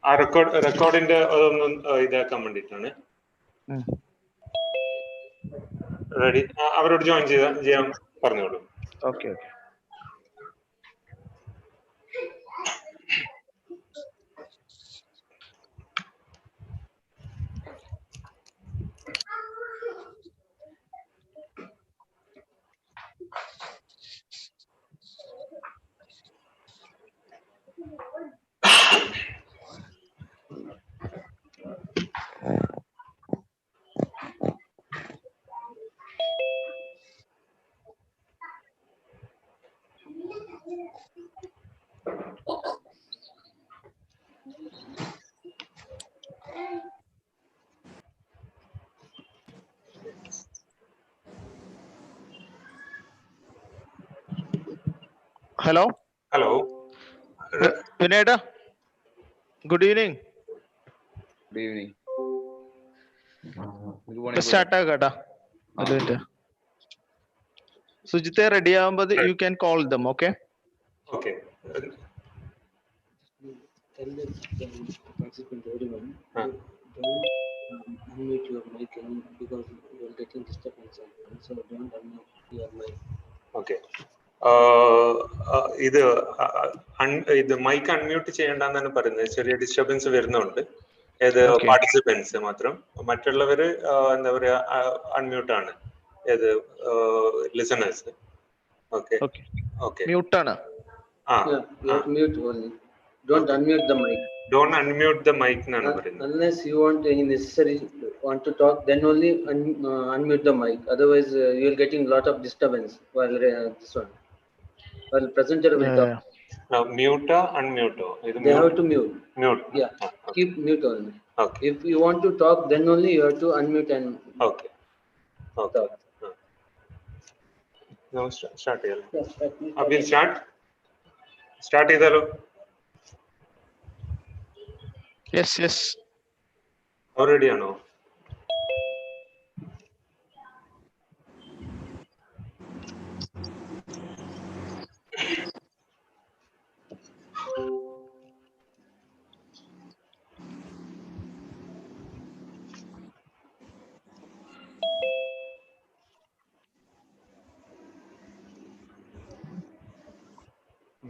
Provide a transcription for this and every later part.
ആ റെക്കോർഡിന്റെ ഇതാക്കാൻ വേണ്ടിയിട്ടാണ്. റെഡി? അവരോട് ജോയിൻ ചെയ്യാൻ പറഞ്ഞോളൂ. Okay. Hello. Vinayda. Good evening. Good evening. Start agada. Sujite ready avumbod you can call them, okay? Okay. Tell the participant everyone, don't unmute your mic because you are getting disturbance. So don't unmute your mic. Okay. ഇത് mic unmute ചെയ്യണ്ടെന്നാണ് പറയുന്നത്. ചെറിയ disturbance വരുന്നുണ്ട്. ഏത് participants മാത്രം, മറ്റുള്ളവര് എന്താ പറയാ unmute ആണ്. ഏത് ലിസണേഴ്സ്. ഓക്കെ. മ്യൂട്ട് ആണ്. Mute only. Don't unmute the mic. Don't unmute the mic എന്നാണ് പറയുന്നത്. Unless you want any necessary want to talk, then only unmute the mic. Otherwise, you will getting lot of disturbance while this one. While presenter will talk. Now mute unmute. They have to mute. Mute. Yeah. Okay. Keep mute only. Okay. If you want to talk, then only you have to unmute and okay. Talk. Now start here. Yes, We'll start idalo. Yes. Already ano?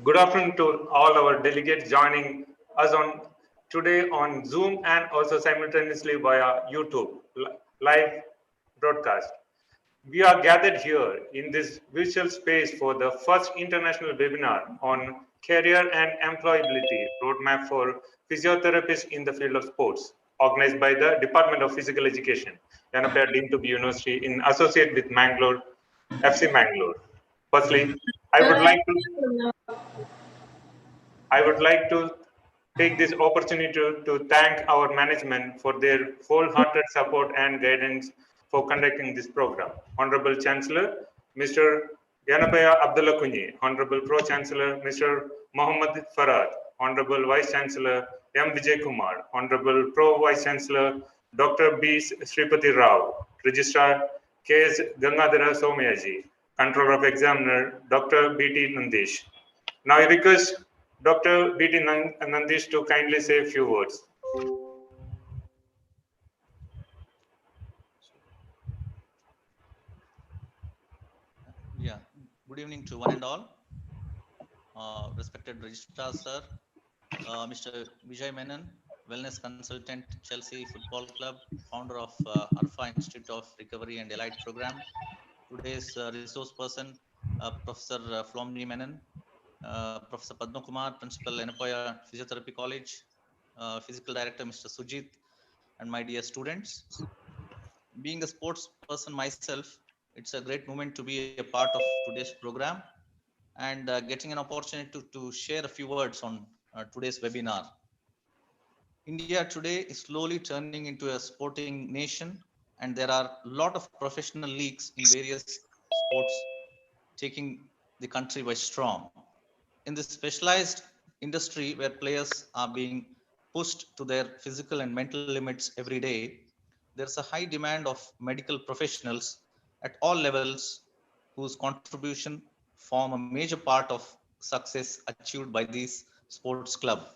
Good afternoon to all our delegates joining us today on Zoom and also simultaneously via YouTube live broadcast. We are gathered here in this virtual space for the first international webinar on career and employability roadmap for physiotherapists in the field of sports, organized by the Department of Physical Education, Yenepoya deemed to be university in associate with Mangalore, FC Mangalore. Firstly, I would like to take this opportunity to thank our management for their wholehearted support and guidance for conducting this program. Honorable Chancellor, Mr. Yenepoya Abdullah Kunyi, Honorable Pro-Chancellor, Mr. Mohammad Farad, Honorable Vice-Chancellor, M. Vijay Kumar, Honorable Pro-Vice-Chancellor, Dr. B. Sripati Rao, Registrar K. S. Gangadhara Somayaji, Controller of Examiner, Dr. B.T. Nandish. Now I request Dr. B.T. Nandish to kindly say a few words. Yeah, good evening to one and all. Respected Registrar Sir, Mr. Vijay Menon, Wellness Consultant, Chelsea Football Club, founder of Arfa Institute of Recovery and Allied Program. Today's resource person, Professor Flomni Menon, Professor Padma Kumar, Principal Yenepoya Physiotherapy College, Physical Director Mr. Sujit, and my dear students. Being a sports person myself, it's a great moment to be a part of today's program and getting an opportunity to share a few words on today's webinar. India today is slowly turning into a sporting nation, and there are a lot of professional leagues in various sports taking the country by storm. In this specialized industry where players are being pushed to their physical and mental limits every day, there's a high demand of medical professionals at all levels whose contribution form a major part of success achieved by this sports club.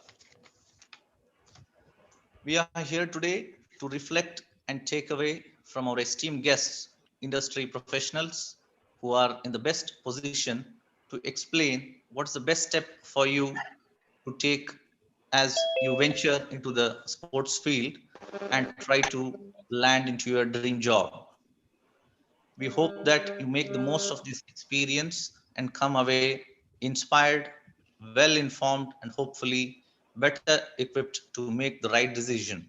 We are here today to reflect and take away from our esteemed guests, industry professionals who are in the best position to explain what's the best step for you to take as you venture into the sports field and try to land into your dream job. We hope that you make the most of this experience and come away inspired, well informed, and hopefully better equipped to make the right decision.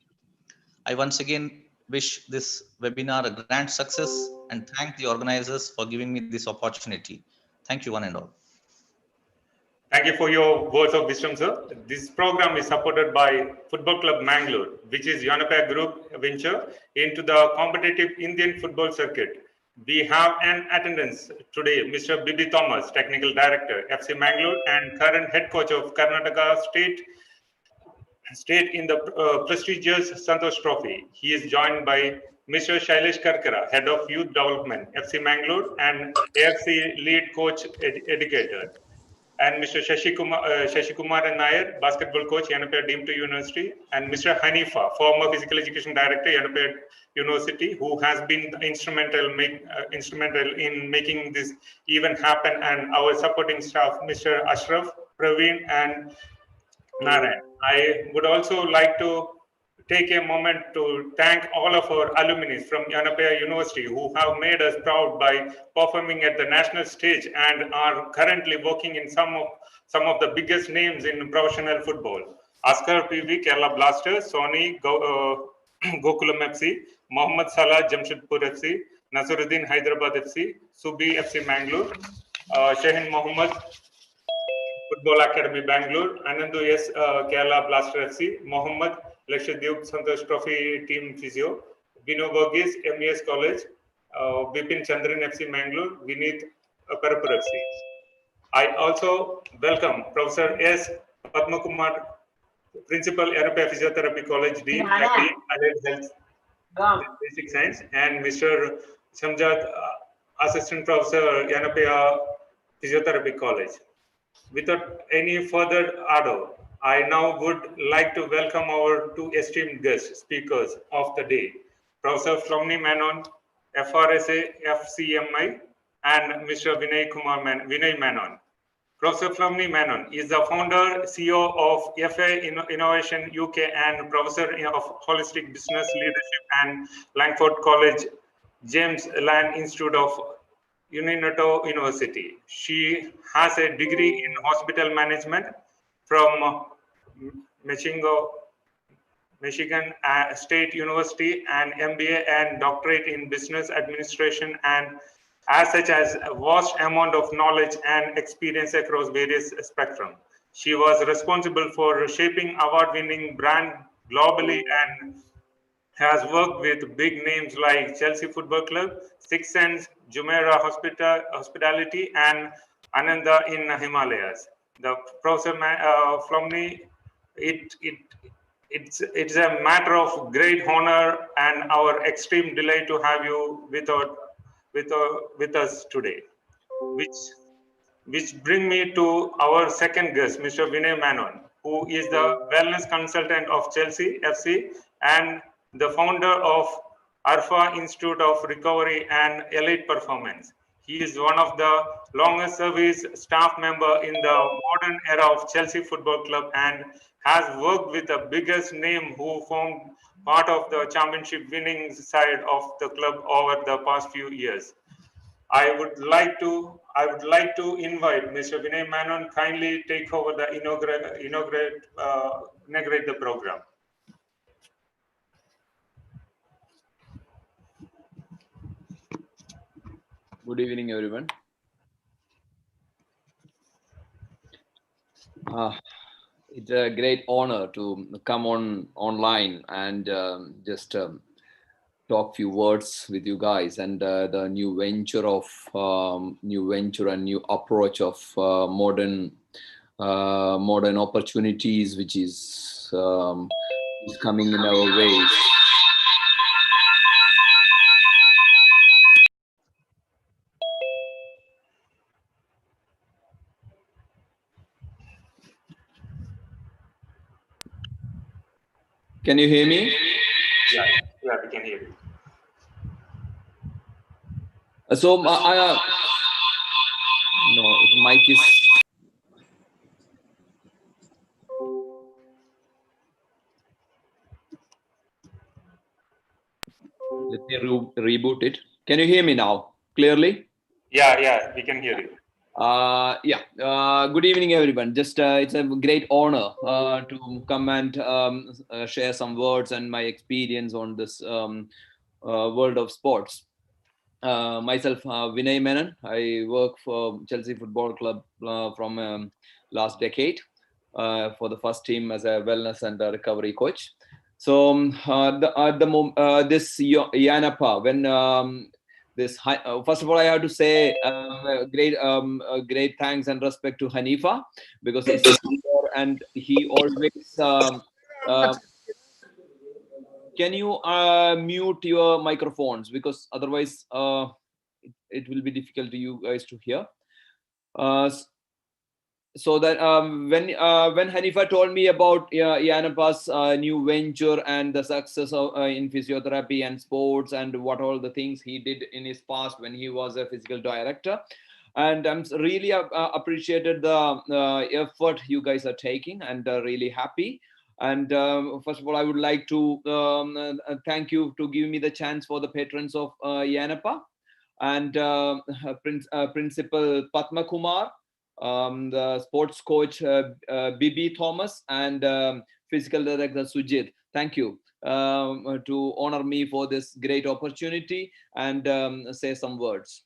I once again wish this webinar a grand success and thank the organizers for giving me this opportunity. Thank you, one and all. Thank you for your words of wisdom, sir. This program is supported by Football Club Mangalore, which is Yenepoya Group venture into the competitive Indian football circuit. We have an attendance today, Mr. Bibi Thomas, Technical Director, FC Mangalore, and current head coach of Karnataka State in the prestigious Santosh Trophy. He is joined by Mr. Shailesh Karkara, Head of Youth Development, FC Mangalore, and AFC Lead Coach Educator, and Mr. Shashi Kumar Nair, basketball coach, Yenepoya Deemed to University, and Mr. Hanifa, former physical education director, Yenepoya University, who has been instrumental in making this event happen, and our supporting staff, Mr. Ashraf, Praveen, and Narayan. I would also like to take a moment to thank all of our alumni from Yenepoya University who have made us proud by performing at the national stage and are currently working in some of the biggest names in professional football. Oscar PV, Kerala Blasters, Sony, Gokulam FC, Mohammad Salah, Jamshedpur FC, Nasaruddin, Hyderabad FC, Subi FC Mangalore, Shahin Mohammed, Football Academy Bangalore, Anandu S. Kerala Blaster FC, Mohammed Lakshadweep Santosh Trophy Team Physio, Bino Burgess MES College, Bipin Chandran FC Mangalore, Vineet Parapur FC. I also welcome Professor S. Padmakumar, Principal Yenepoya Physiotherapy College Dean, Faculty, Allied Health, Basic Science, and Mr. Shamjad, Assistant Professor, Yenepoya Physiotherapy College. Without any further ado, I now would like to welcome our two esteemed guest speakers of the day, Professor Flomni Menon, FRSA, FCMI, and Mr. Vinay Menon. Professor Flomni Menon is the founder, CEO of FA Innovation UK and Professor of Holistic Business Leadership and Langford College, James Land Institute of Unineto University. She has a degree in hospital management from Michigan State University, and MBA and doctorate in business administration, and as such as a vast amount of knowledge and experience across various spectrum. She was responsible for shaping award-winning brand globally and has worked with big names like Chelsea Football Club, Six Sense, Jumeirah Hospitality, and Ananda in Himalayas. The Professor Flomni, it's a matter of great honor and our extreme delight to have you with us today. Which bring me to our second guest, Mr. Vinay Menon, who is the wellness consultant of Chelsea FC and the founder of Arfa Institute of Recovery and Elite Performance. He is one of the longest service staff member in the modern era of Chelsea Football Club and has worked with the biggest name who formed part of the championship winning side of the club over the past few years. I would like to invite Mr. Vinay Menon kindly take over the inaugurate the program. Good evening, everyone. It's a great honor to come online and just talk few words with you guys, and the new venture and new approach of modern opportunities, which is coming in our ways. Can you hear me? Yeah, we can hear you. So no, mic is. Let me reboot it. Can you hear me now clearly? Yeah, we can hear you. Good evening, everyone. Just it's a great honor to come and share some words and my experience on this world of sports. Myself, Vinay Menon. I work for Chelsea Football Club from last decade for the first team as a wellness and recovery coach. So this Yenepoya, when first of all, I have to say great thanks and respect to Hanifa because he's here and he always. Can you mute your microphones because otherwise it will be difficult to you guys to hear. So that when Hanifa told me about Yenepoya's new venture and the success in physiotherapy and sports and what all the things he did in his past when he was a physical director, and I'm really appreciated the effort you guys are taking and really happy. And first of all, I would like to thank you to give me the chance for the patrons of Yenepoya and Principal Padma Kumar, the sports coach Bibi Thomas, and physical director Sujit. Thank you to honor me for this great opportunity and say some words.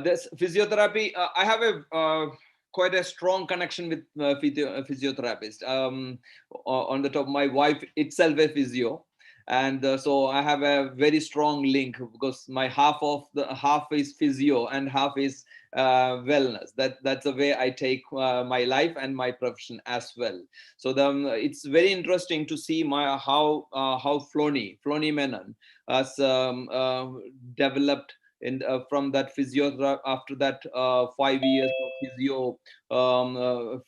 This physiotherapy, I have a quite a strong connection with physiotherapist. On the top, my wife itself a physio, and so I have a very strong link because my half is physio and half is wellness. That's the way I take my life and my profession as well. So it's very interesting to see how Floni Menon has developed from that physio after that 5 years of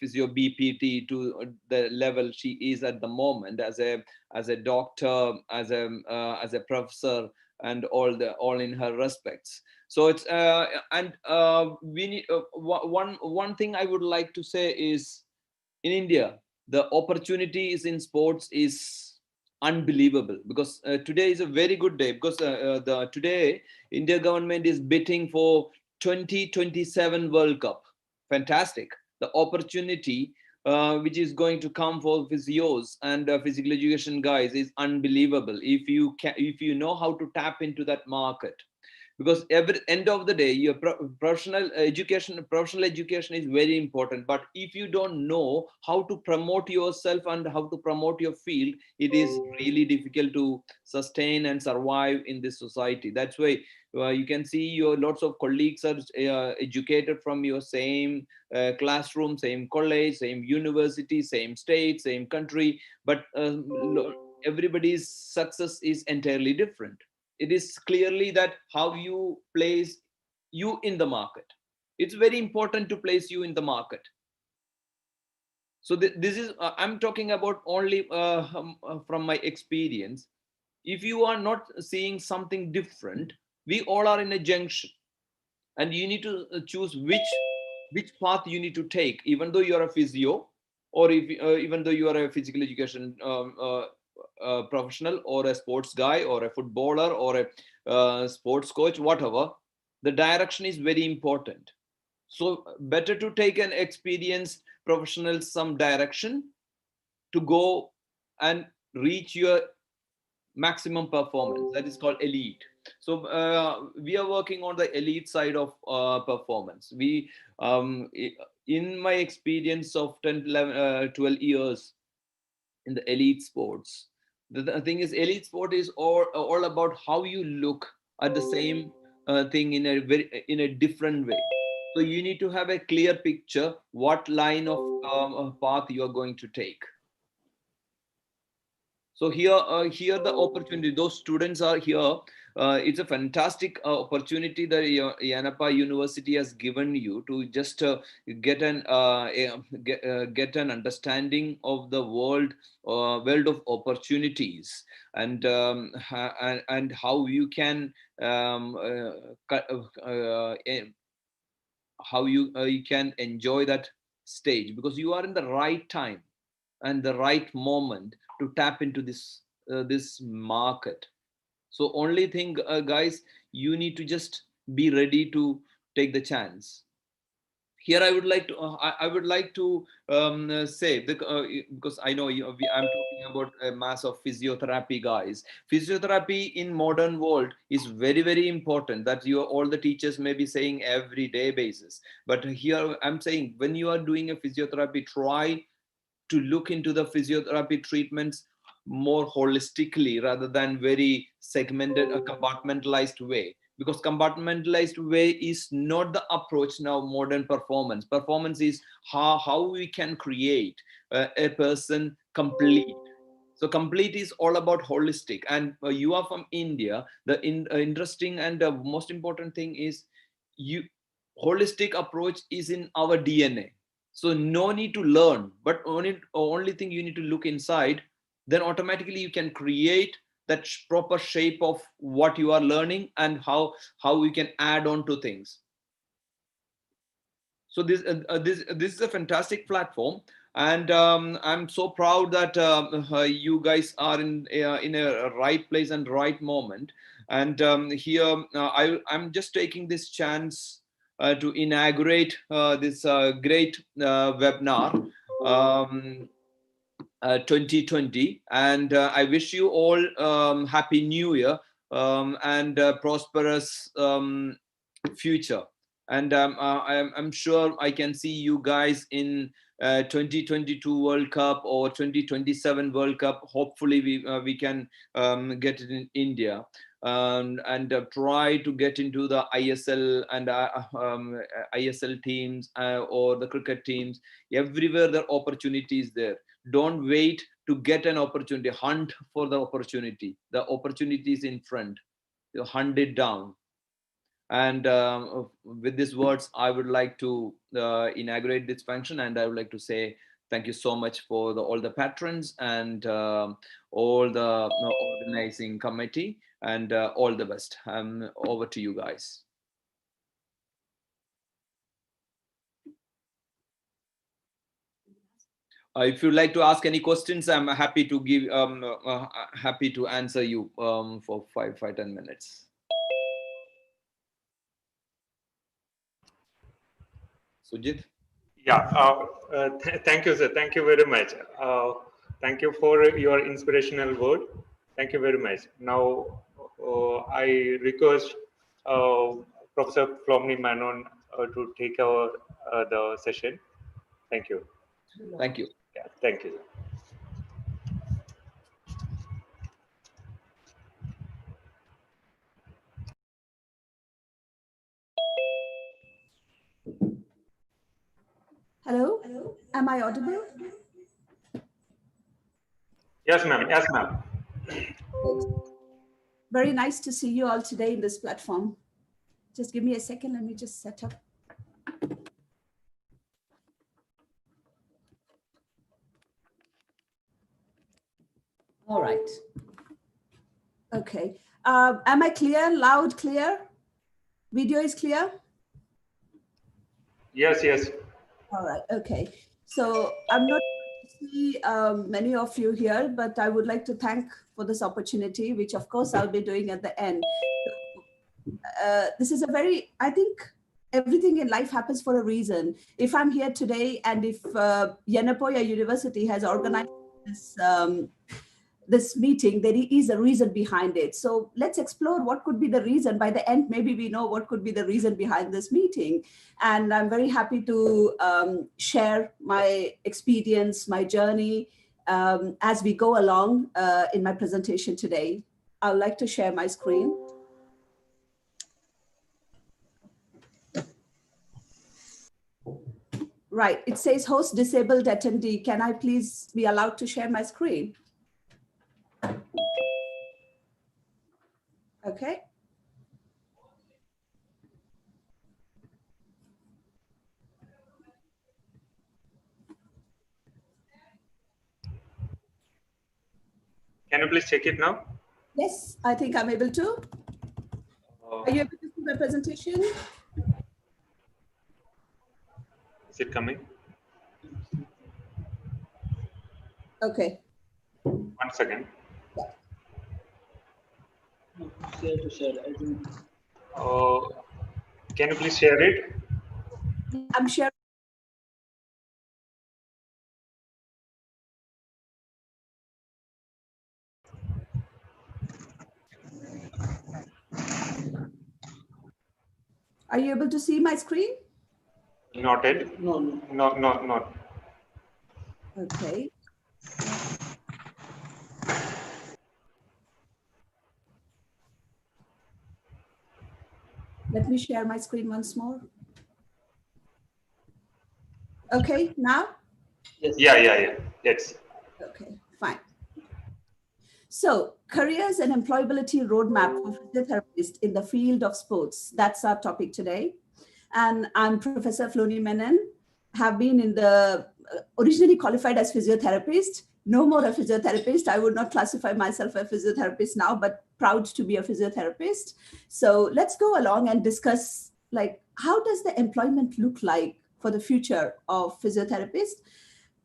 physio BPT to the level she is at the moment as a doctor, as a professor, and all in her respects. So it's we need one thing I would like to say is in India the opportunities in sports is unbelievable because today is a very good day because today India government is bidding for 2027 World Cup. Fantastic. The opportunity which is going to come for physios and physical education guys is unbelievable if you know how to tap into that market. Because every end of the day your professional education is very important, but if you don't know how to promote yourself and how to promote your field, it is really difficult to sustain and survive in this society. That's why you can see your lots of colleagues are educated from your same classroom, same college, same university, same state, same country, but everybody's success is entirely different. It is clearly that how you place you in the market. It's very important to place you in the market. So this is I'm talking about only from my experience. If you are not seeing something different, we all are in a junction, and you need to choose which path you need to take. Even though you are a physio, or if even though you are a physical education professional, or a sports guy, or a footballer, or a sports coach, whatever, the direction is very important. So better to take an experienced professional some direction to go and reach your maximum performance. That is called elite. So we are working on the elite side of performance. We in my experience of 10 11, 12 years in the elite sports, the thing is elite sport is all about how you look at the same thing in a different way. So you need to have a clear picture what line of path you are going to take. So here the opportunity, those students are here it's a fantastic opportunity that Yenepoya University has given you to just get an get an understanding of the world of opportunities, and and how you can how you can enjoy that stage, because you are in the right time and the right moment to tap into this market. So only thing, guys, you need to just be ready to take the chance. Here I would like to I would like to say, because I know I'm talking about a mass of physiotherapy guys. Physiotherapy in modern world is very, very important, that you all the teachers may be saying every day basis. But here I'm saying, when you are doing a physiotherapy, try to look into the physiotherapy treatments more holistically rather than very segmented, a compartmentalized way, because compartmentalized way is not the approach. Now modern performance is how we can create a person complete. So complete is all about holistic. And you are from India. The interesting and most important thing is, you holistic approach is in our DNA. So no need to learn, but only thing you need to look inside, then automatically you can create that proper shape of what you are learning, and how we can add on to things. So this is a fantastic platform, and I'm so proud that you guys are in a right place and right moment. And here I'm just taking this chance to inaugurate this great webinar 2020, and I wish you all happy new year, and prosperous future. And I'm sure I can see you guys in 2022 World Cup or 2027 World Cup. Hopefully we can get it in India, and try to get into the ISL and ISL teams or the cricket teams. Everywhere the opportunity is there. Don't wait to get an opportunity. Hunt for the opportunity. The opportunity is in front. You hunt it down. And with these words, I would like to inaugurate this function, and I would like to say thank you so much for all the patrons and all the organizing committee, and all the best. Over to you guys. If you'd like to ask any questions, I'm happy to give happy to answer you for 5-10 minutes. Sujit? Yeah, thank you, sir. Thank you very much. Thank you for your inspirational word. Thank you very much. Now, I request Professor Flomni Manon to take over the session. Thank you. Thank you. Yeah, thank you. Hello? Am I audible? Yes, ma'am. Yes, ma'am. Very nice to see you all today in this platform. Just give me a second. Let me just set up. All right. Okay. Am I clear? Loud, clear? Video is clear? Yes, yes. All right. Okay. So I'm not to see many of you here, but I would like to thank for this opportunity, which of course I'll be doing at the end. This is a very, I think everything in life happens for a reason. If I'm here today, and if Yenepoya University has organized this, this meeting, there is a reason behind it. So let's explore what could be the reason. By the end, maybe we know what could be the reason behind this meeting. And I'm very happy to share my experience, my journey as we go along in my presentation today. I'd like to share my screen. Right, it says host disabled attendee. Can I please be allowed to share my screen? Okay. Can you please check it now? Yes, I think I'm able to. Are you able to see my presentation? Is it coming? Okay. 1 second. Share to share. I think Can you please share it? I'm sharing. Are you able to see my screen? Not it. no. Not. Okay. Let me share my screen once more. Okay, now? Yes. Yeah. Yes. Okay, fine. So, careers and employability roadmap for physiotherapists in the field of sports. That's our topic today. And I'm Professor Floni Menon, have been in the, originally qualified as physiotherapist, no more a physiotherapist. I would not classify myself a physiotherapist now, but proud to be a physiotherapist. So let's go along and discuss, like, how does the employment look like for the future of physiotherapists?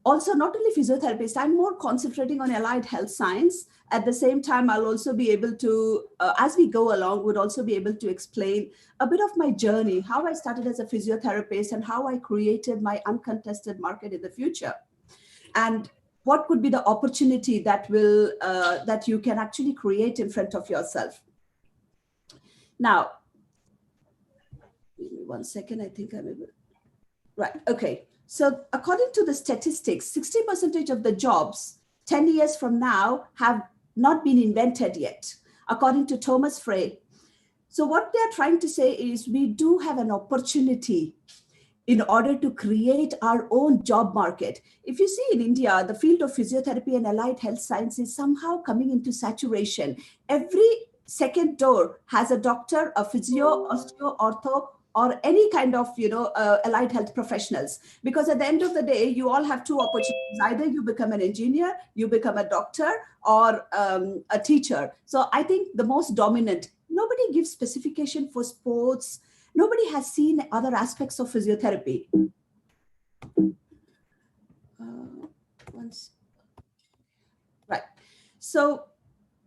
Also, not only physiotherapists, I'm more concentrating on allied health science. At the same time, I'll also be able to, as we go along, would also be able to explain a bit of my journey, how I started as a physiotherapist and how I created my uncontested market in the future. And what could be the opportunity that will, that you can actually create in front of yourself. Now, give me 1 second, I think I'm able. Right, okay. So according to the statistics, 60% of the jobs 10 years from now have not been invented yet, according to Thomas Frey. So what they're trying to say is we do have an opportunity in order to create our own job market. If you see in India, the field of physiotherapy and allied health science is somehow coming into saturation. Every second door has a doctor, a physio, osteo, ortho, or any kind of, allied health professionals. Because at the end of the day, you all have two opportunities. Either you become an engineer, you become a doctor, or a teacher. So I think the most dominant, nobody gives specification for sports. Nobody has seen other aspects of physiotherapy. Right. So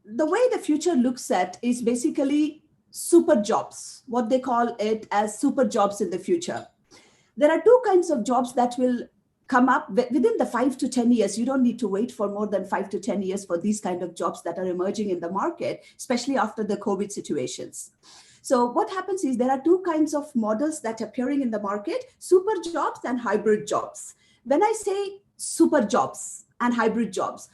the way the future looks at is basically super jobs, what they call it as super jobs in the future. There are two kinds of jobs that will come up within the 5 to 10 years. You don't need to wait for more than 5 to 10 years for these kind of jobs that are emerging in the market, especially after the COVID situations. So what happens is there are two kinds of models that are appearing in the market, super jobs and hybrid jobs. When I say super jobs and hybrid jobs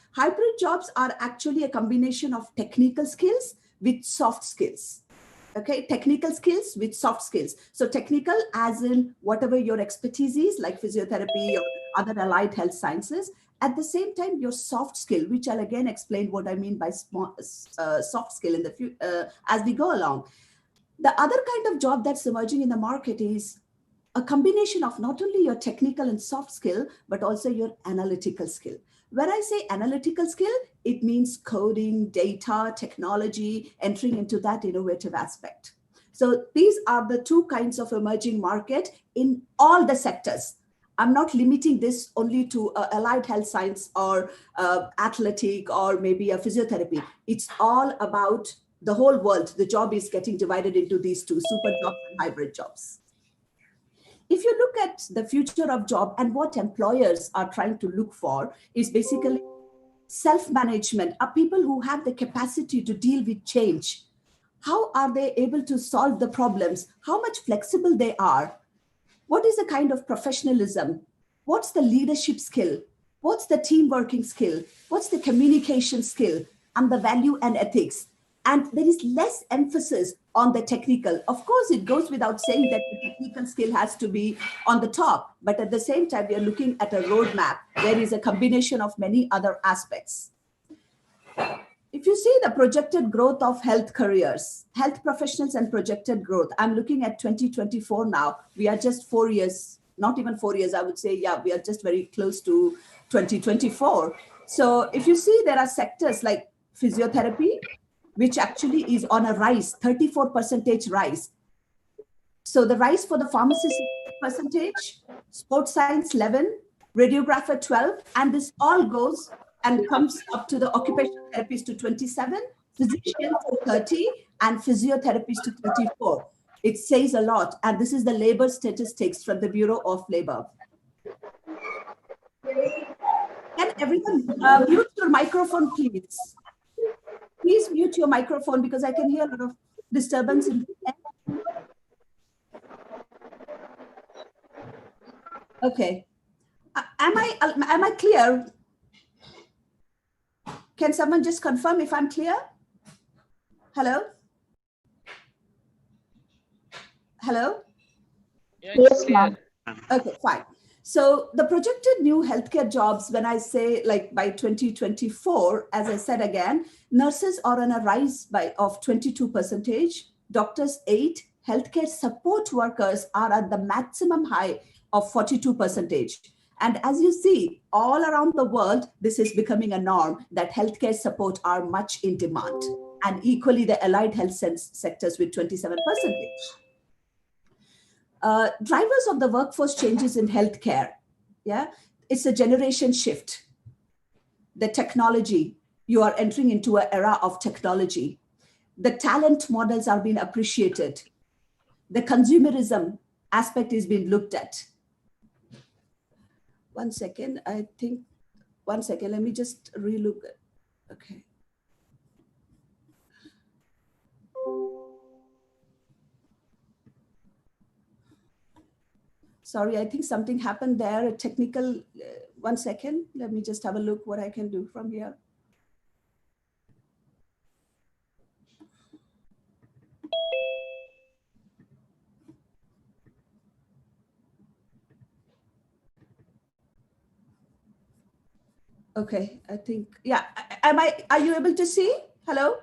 are actually a combination of technical skills with soft skills. Okay, technical skills with soft skills. So technical as in whatever your expertise is, like physiotherapy or other allied health sciences. At the same time, your soft skill, which I'll again explain what I mean by soft skill in the as we go along. The other kind of job that's emerging in the market is a combination of not only your technical and soft skill, but also your analytical skill. When I say analytical skill, it means coding, data, technology, entering into that innovative aspect. So these are the two kinds of emerging market in all the sectors. I'm not limiting this only to allied health science or athletic or maybe a physiotherapy. It's all about the whole world. The job is getting divided into these two, super jobs and hybrid jobs. If you look at the future of job and what employers are trying to look for is basically self-management, are people who have the capacity to deal with change. How are they able to solve the problems? How much flexible they are? What is the kind of professionalism? What's the leadership skill? What's the team working skill? What's the communication skill and the value and ethics? And there is less emphasis on the technical. Of course, it goes without saying that the technical skill has to be on the top, but at the same time, we are looking at a roadmap. There is a combination of many other aspects. If you see the projected growth of health careers, health professionals and projected growth, I'm looking at 2024 now. We are just 4 years, not even 4 years, I would say, yeah, we are just very close to 2024. So if you see, there are sectors like physiotherapy, which actually is on a rise, 34% rise. So the rise for the pharmacist percentage, sports science 11, radiographer 12, and this all goes and comes up to the occupational therapists to 27, physicians to 30, and physiotherapists to 34. It says a lot, and this is the labor statistics from the Bureau of Labor. Can everyone mute your microphone, please? Please mute your microphone because I can hear a lot of disturbance in the end. Okay. Am I clear? Can someone just confirm if I'm clear? Hello? Hello? Yes, ma'am. Okay, fine. So the projected new healthcare jobs, when I say like by 2024, as I said again, nurses are on a rise of 22%, doctors 8, healthcare support workers are at the maximum high of 42%. And as you see, all around the world, this is becoming a norm that healthcare support are much in demand, and equally the allied health sectors with 27%. Drivers of the workforce changes in healthcare. Yeah, it's a generation shift. The technology, you are entering into an era of technology. The talent models are being appreciated. The consumerism aspect is being looked at. One second, let me just relook. Okay. Sorry, I think something happened there, a technical, 1 second. Let me just have a look what I can do from here. Okay, I think, yeah. Are you able to see? Hello?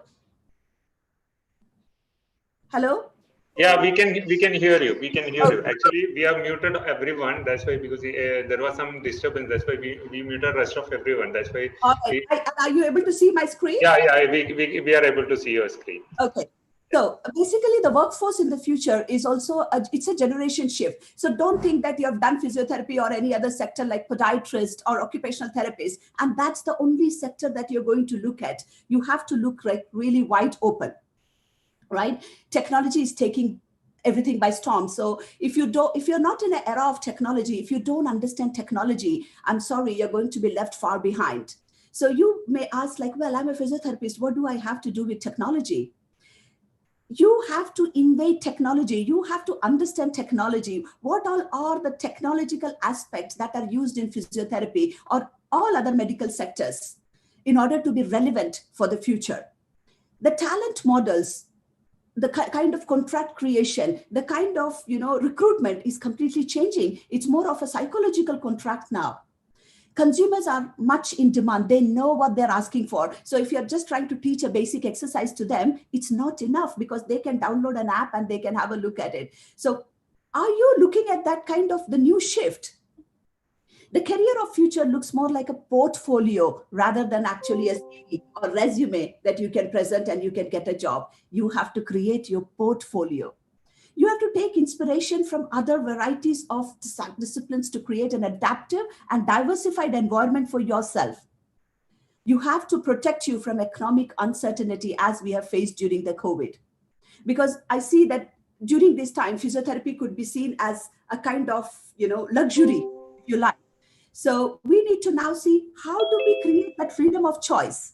Hello? Yeah, we can hear you. We can hear you. Actually, we have muted everyone. That's why, because there was some disturbance. That's why we muted rest of everyone. That's why. Okay. Are you able to see my screen? Yeah. We are able to see your screen. Okay. So basically the workforce in the future is also, it's a generation shift. So don't think that you have done physiotherapy or any other sector like podiatrist or occupational therapist, and that's the only sector that you're going to look at. You have to look like really wide open, right? Technology is taking everything by storm. So if you're not in an era of technology, if you don't understand technology, I'm sorry, you're going to be left far behind. So you may ask like, well, I'm a physiotherapist. What do I have to do with technology? You have to invade technology. You have to understand technology. What all are the technological aspects that are used in physiotherapy or all other medical sectors in order to be relevant for the future? The talent models, the kind of contract creation, the kind of recruitment is completely changing. It's more of a psychological contract now. Consumers are much in demand. They know what they're asking for. So if you're just trying to teach a basic exercise to them, it's not enough because they can download an app and they can have a look at it. So are you looking at that kind of the new shift? The career of future looks more like a portfolio rather than actually a CV or resume that you can present and you can get a job. You have to create your portfolio. You have to take inspiration from other varieties of disciplines to create an adaptive and diversified environment for yourself. You have to protect you from economic uncertainty as we have faced during the COVID. Because I see that during this time, physiotherapy could be seen as a kind of, luxury, if you like. So we need to now see how do we create that freedom of choice.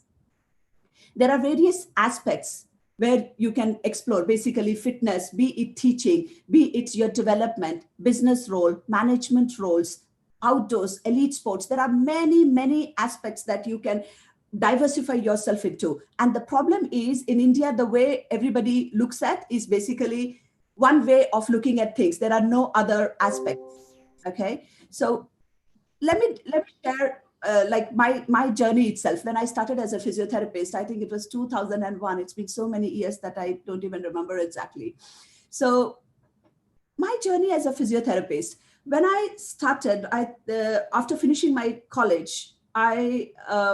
There are various aspects where you can explore, basically fitness, be it teaching, be it your development, business role, management roles, outdoors, elite sports. There are many, many aspects that you can diversify yourself into. And the problem is in India, the way everybody looks at is basically one way of looking at things. There are no other aspects. Okay. So let me share like my journey itself. When I started as a physiotherapist, I think it was 2001. It's been so many years that I don't even remember exactly. So my journey as a physiotherapist, when I started, after finishing my college, I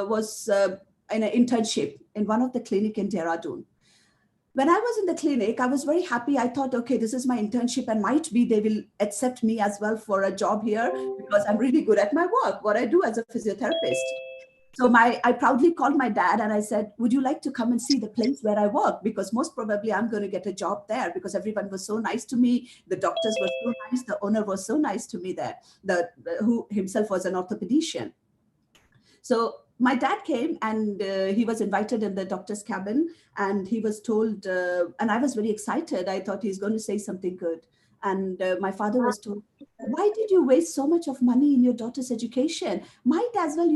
was in an internship in one of the clinic in Dehradun. When I was in the clinic, I was very happy. I thought, okay, this is my internship and might be they will accept me as well for a job here because I'm really good at my work, what I do as a physiotherapist. So I proudly called my dad and I said, would you like to come and see the place where I work? Because most probably I'm going to get a job there because everyone was so nice to me. The doctors were so nice. The owner was so nice to me there, who himself was an orthopedician. So my dad came and he was invited in the doctor's cabin and he was told, and I was very excited. I thought he's going to say something good. And my father was told, why did you waste so much of money in your daughter's education? Might as well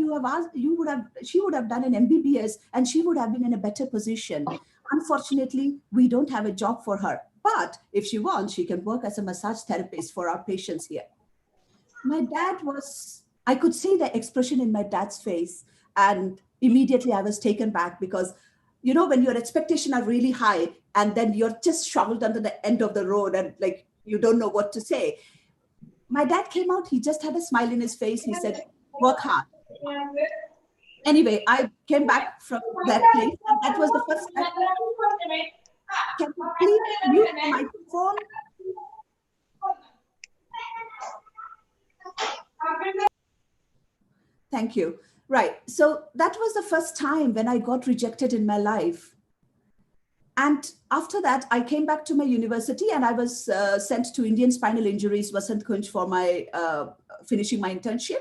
she would have done an MBBS and she would have been in a better position. Unfortunately, we don't have a job for her. But if she wants, she can work as a massage therapist for our patients here. My dad I could see the expression in my dad's face. And immediately I was taken back because, you know, when your expectations are really high and then you're just shoveled under the end of the road and like, you don't know what to say. My dad came out, he just had a smile in his face. He said, work hard. Anyway, I came back from that place and that was the first time. Can you please mute the microphone? Thank you. Right. So that was the first time when I got rejected in my life. And after that, I came back to my university and I was sent to Indian Spinal Injuries, Vasant Kunj, for my finishing my internship.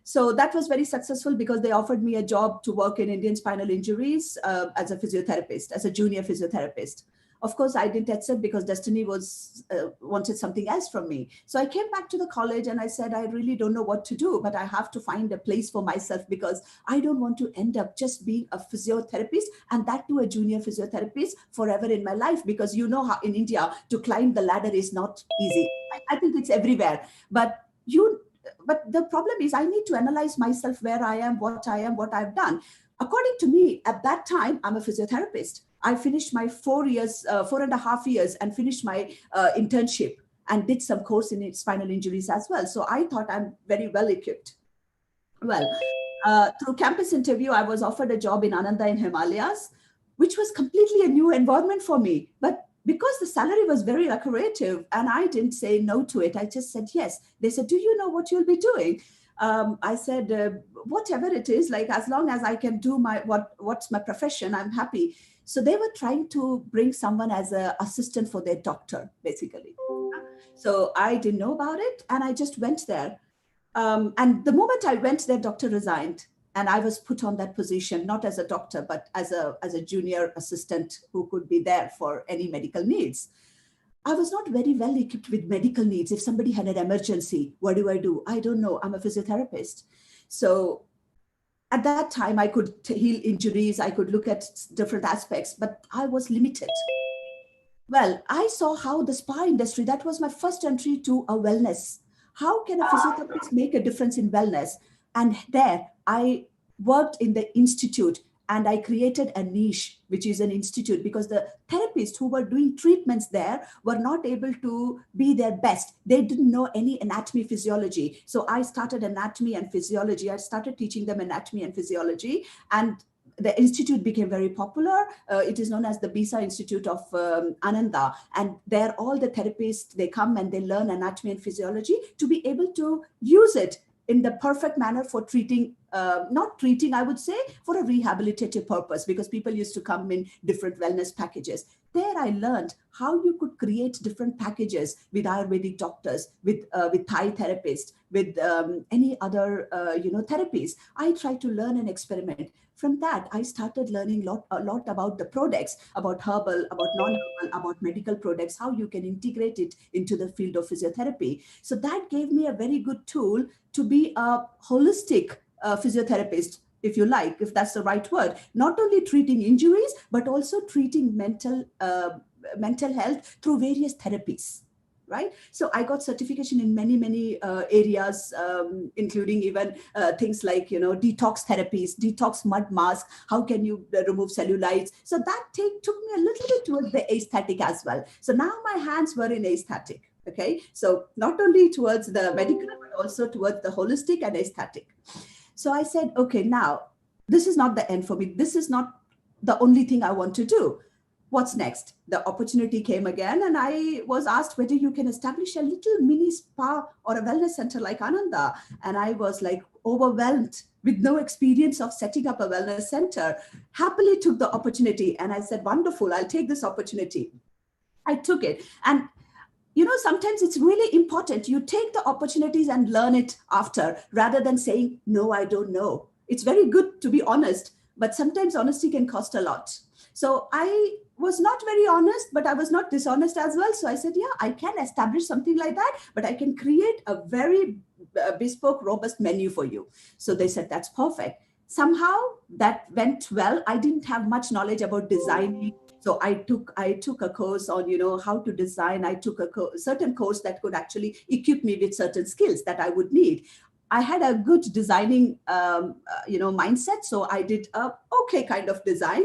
So that was very successful because they offered me a job to work in Indian Spinal Injuries as a physiotherapist, as a junior physiotherapist. Of course, I didn't accept because destiny wanted something else from me. So I came back to the college and I said, I really don't know what to do, but I have to find a place for myself because I don't want to end up just being a physiotherapist and that too a junior physiotherapist forever in my life. Because you know how in India to climb the ladder is not easy. I think it's everywhere. But the problem is I need to analyze myself, where I am, what I've done. According to me, at that time, I'm a physiotherapist. I finished my 4.5 years and finished my internship and did some course in spinal injuries as well. So I thought I'm very well equipped. Well, through campus interview, I was offered a job in Ananda in Himalayas, which was completely a new environment for me. But because the salary was very lucrative and I didn't say no to it, I just said yes. They said, do you know what you'll be doing? I said, whatever it is, like as long as I can do what's my profession, I'm happy. So they were trying to bring someone as an assistant for their doctor, basically. So I didn't know about it and I just went there. And the moment I went there, doctor resigned and I was put on that position, not as a doctor, but as a junior assistant who could be there for any medical needs. I was not very well equipped with medical needs. If somebody had an emergency, what do? I don't know. I'm a physiotherapist. So at that time, I could heal injuries. I could look at different aspects, but I was limited. Well, I saw how the spa industry, that was my first entry to a wellness. How can a physiotherapist make a difference in wellness? And there I worked in the institute and I created a niche, which is an institute, because the therapists who were doing treatments there were not able to be their best. They didn't know any anatomy, physiology. So I started anatomy and physiology. I started teaching them anatomy and physiology. And the institute became very popular. It is known as the Bisa Institute of Ananda. And there all the therapists, they come and they learn anatomy and physiology to be able to use it in the perfect manner for treating, not treating, I would say, for a rehabilitative purpose, because people used to come in different wellness packages. There I learned how you could create different packages with Ayurvedic doctors, with Thai therapists, with any other therapies. I tried to learn and experiment. From that, I started learning a lot about the products, about herbal, about non-herbal, about medical products, how you can integrate it into the field of physiotherapy. So that gave me a very good tool to be a holistic physiotherapist, if you like, if that's the right word, not only treating injuries, but also treating mental health through various therapies. Right. So I got certification in many areas, including even things like, detox therapies, detox mud mask. How can you remove cellulites? So that took me a little bit towards the aesthetic as well. So now my hands were in aesthetic. Okay. So not only towards the medical, but also towards the holistic and aesthetic. So I said, okay, now this is not the end for me. This is not the only thing I want to do. What's next? The opportunity came again, and I was asked whether you can establish a little mini spa or a wellness center like Ananda. And I was like overwhelmed with no experience of setting up a wellness center. Happily took the opportunity, and I said, wonderful, I'll take this opportunity. I took it. And sometimes it's really important. You take the opportunities and learn it after, rather than saying, no, I don't know. It's very good to be honest, but sometimes honesty can cost a lot. So I was not very honest, but I was not dishonest as well. So I said, yeah, I can establish something like that, but I can create a very bespoke, robust menu for you. So they said, that's perfect. Somehow that went well. I didn't have much knowledge about designing. So I took a course on, how to design. I took a certain course that could actually equip me with certain skills that I would need. I had a good designing, mindset. So I did a okay kind of design,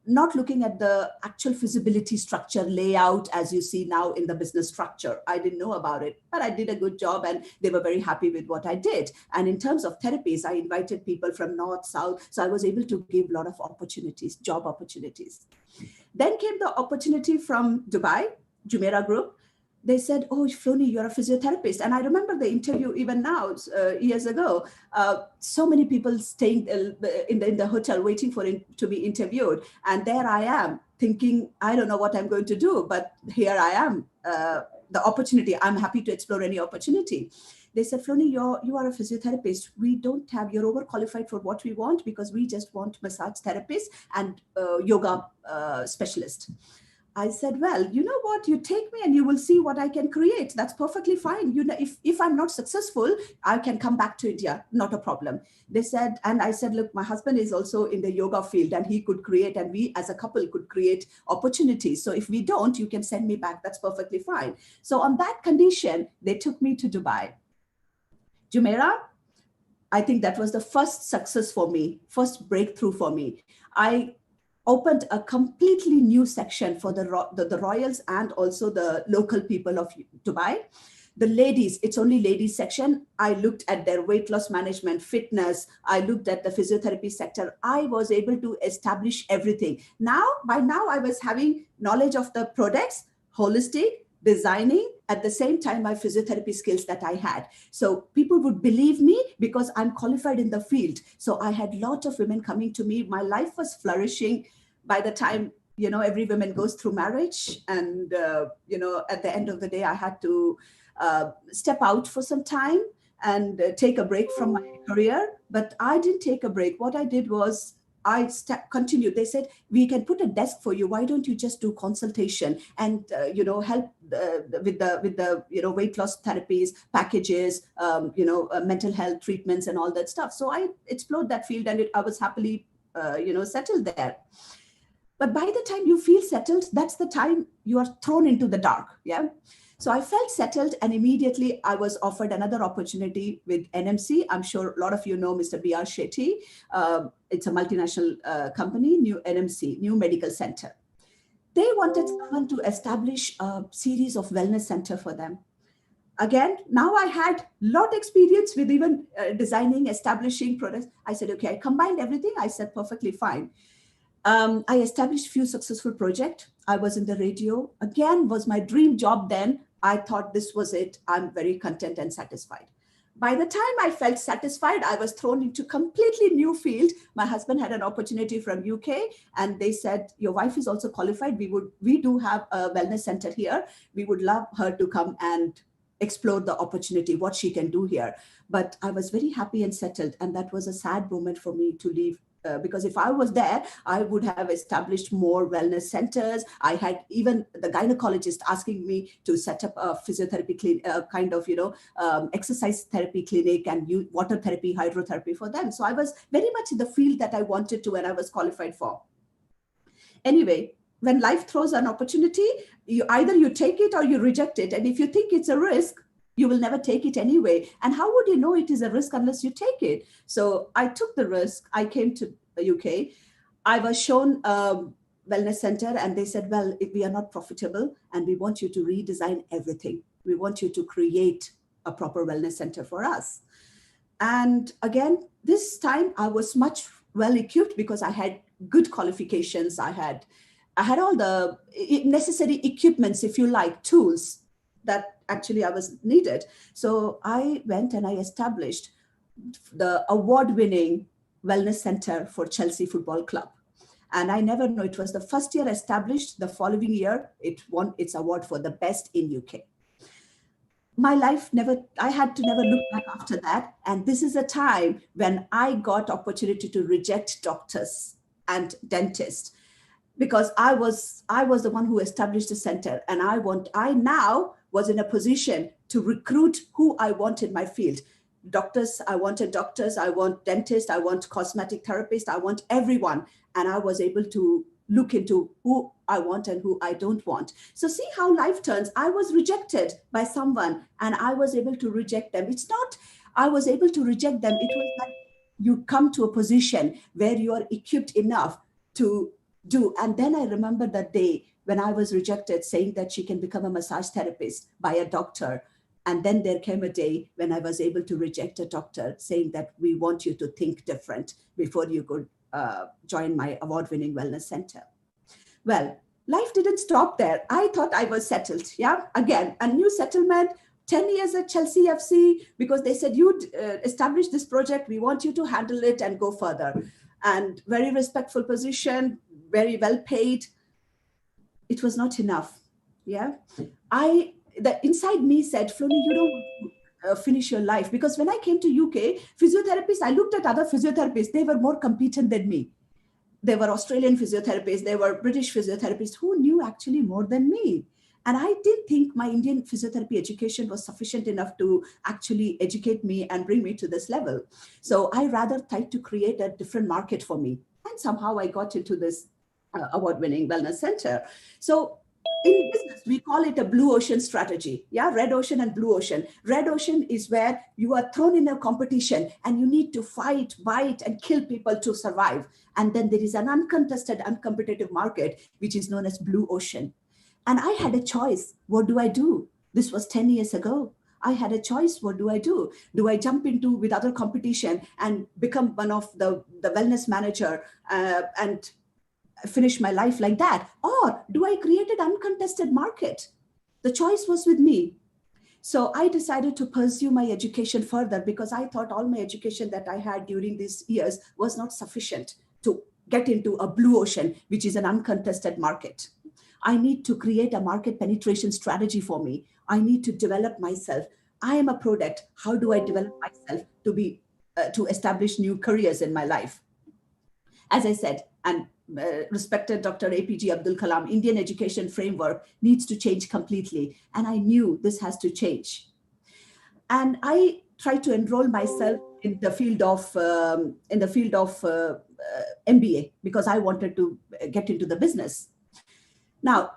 not looking at the actual feasibility structure layout as you see now in the business structure. I didn't know about it, but I did a good job and they were very happy with what I did. And in terms of therapies, I invited people from North, South. So I was able to give a lot of opportunities, job opportunities. Then came the opportunity from Dubai, Jumeirah Group. They said, oh, Floni, you're a physiotherapist. And I remember the interview even now, years ago, so many people staying in the hotel waiting for it to be interviewed. And there I am thinking, I don't know what I'm going to do, but here I am, the opportunity. I'm happy to explore any opportunity. They said, Floni, you are a physiotherapist. We don't have, you're overqualified for what we want because we just want massage therapists and yoga specialists. I said, well, you know what, you take me and you will see what I can create. That's perfectly fine. If I'm not successful, I can come back to India, not a problem. They said, and I said, look, my husband is also in the yoga field and he could create, and we as a couple could create opportunities. So if we don't, you can send me back. That's perfectly fine. So on that condition, they took me to Dubai. Jumeirah, I think that was the first success for me, first breakthrough for me. I opened a completely new section for the royals and also the local people of Dubai. The ladies, it's only ladies section. I looked at their weight loss management, fitness. I looked at the physiotherapy sector. I was able to establish everything. By now I was having knowledge of the products, holistic, designing, at the same time, my physiotherapy skills that I had. So people would believe me because I'm qualified in the field. So I had a lot of women coming to me. My life was flourishing. By the time, every woman goes through marriage. And, at the end of the day, I had to step out for some time and take a break from my career. But I didn't take a break. What I did was I continued. They said, we can put a desk for you. Why don't you just do consultation and, help with the weight loss therapies, packages, mental health treatments and all that stuff. So I explored that field and I was happily, settled there. But by the time you feel settled, that's the time you are thrown into the dark. Yeah. So I felt settled and immediately I was offered another opportunity with NMC. I'm sure a lot of you know Mr. B.R. Shetty. It's a multinational company, New NMC, New Medical Center. They wanted someone to establish a series of wellness center for them. Again, now I had a lot of experience with even designing, establishing products. I said, okay, I combined everything. I said, perfectly fine. I established a few successful projects. I was in the radio. Again, was my dream job then. I thought this was it. I'm very content and satisfied. By the time I felt satisfied, I was thrown into completely new field. My husband had an opportunity from UK and they said, your wife is also qualified. We do have a wellness center here. We would love her to come and explore the opportunity, what she can do here. But I was very happy and settled. And that was a sad moment for me to leave. Because if I was there, I would have established more wellness centers. I had even the gynecologist asking me to set up a physiotherapy clinic, kind of, exercise therapy clinic and water therapy, hydrotherapy for them. So I was very much in the field that I wanted to and I was qualified for. Anyway, when life throws an opportunity, either you take it or you reject it. And if you think it's a risk, you will never take it anyway. And how would you know it is a risk unless you take it? So I took the risk. I came to the UK. I was shown a wellness center and they said, well, if we are not profitable and we want you to redesign everything. We want you to create a proper wellness center for us. And again, this time I was much well equipped because I had good qualifications. I had all the necessary equipments, if you like, tools that actually I was needed. So I went and I established the award-winning wellness center for Chelsea Football Club. And I never know, it was the first year established. The following year, it won its award for the best in UK. My life I had to never look back after that. And this is a time when I got opportunity to reject doctors and dentists, because I was the one who established the center, and I now was in a position to recruit who I want in my field. Doctors, I want dentists, I want cosmetic therapists, I want everyone. And I was able to look into who I want and who I don't want. So see how life turns. I was rejected by someone and I was able to reject them. It's not, I was able to reject them. It was that you come to a position where you are equipped enough to do. And then I remember that day when I was rejected, saying that she can become a massage therapist by a doctor. And then there came a day when I was able to reject a doctor saying that we want you to think different before you could join my award-winning wellness center. Well, life didn't stop there. I thought I was settled. Yeah, again, a new settlement, 10 years at Chelsea FC, because they said, you established this project, we want you to handle it and go further. And very respectful position, very well paid. It was not enough. Yeah, the inside me said, Floni, you don't finish your life. Because when I came to UK, physiotherapists, I looked at other physiotherapists, they were more competent than me. There were Australian physiotherapists, there were British physiotherapists who knew actually more than me. And I didn't think my Indian physiotherapy education was sufficient enough to actually educate me and bring me to this level. So I rather tried to create a different market for me. And somehow I got into this award-winning wellness center. So in business, we call it a blue ocean strategy. Yeah, red ocean and blue ocean. Red ocean is where you are thrown in a competition and you need to fight, bite, and kill people to survive. And then there is an uncontested, uncompetitive market, which is known as blue ocean. And I had a choice. What do I do? This was 10 years ago. I had a choice. What do I do? Do I jump into with other competition and become one of the wellness manager and finish my life like that? Or do I create an uncontested market? The choice was with me. So I decided to pursue my education further because I thought all my education that I had during these years was not sufficient to get into a blue ocean, which is an uncontested market. I need to create a market penetration strategy for me. I need to develop myself. I am a product. How do I develop myself to establish new careers in my life? As I said, and respected Dr. APJ Abdul Kalam, Indian education framework needs to change completely. And I knew this has to change. And I tried to enroll myself in the field of MBA because I wanted to get into the business. Now,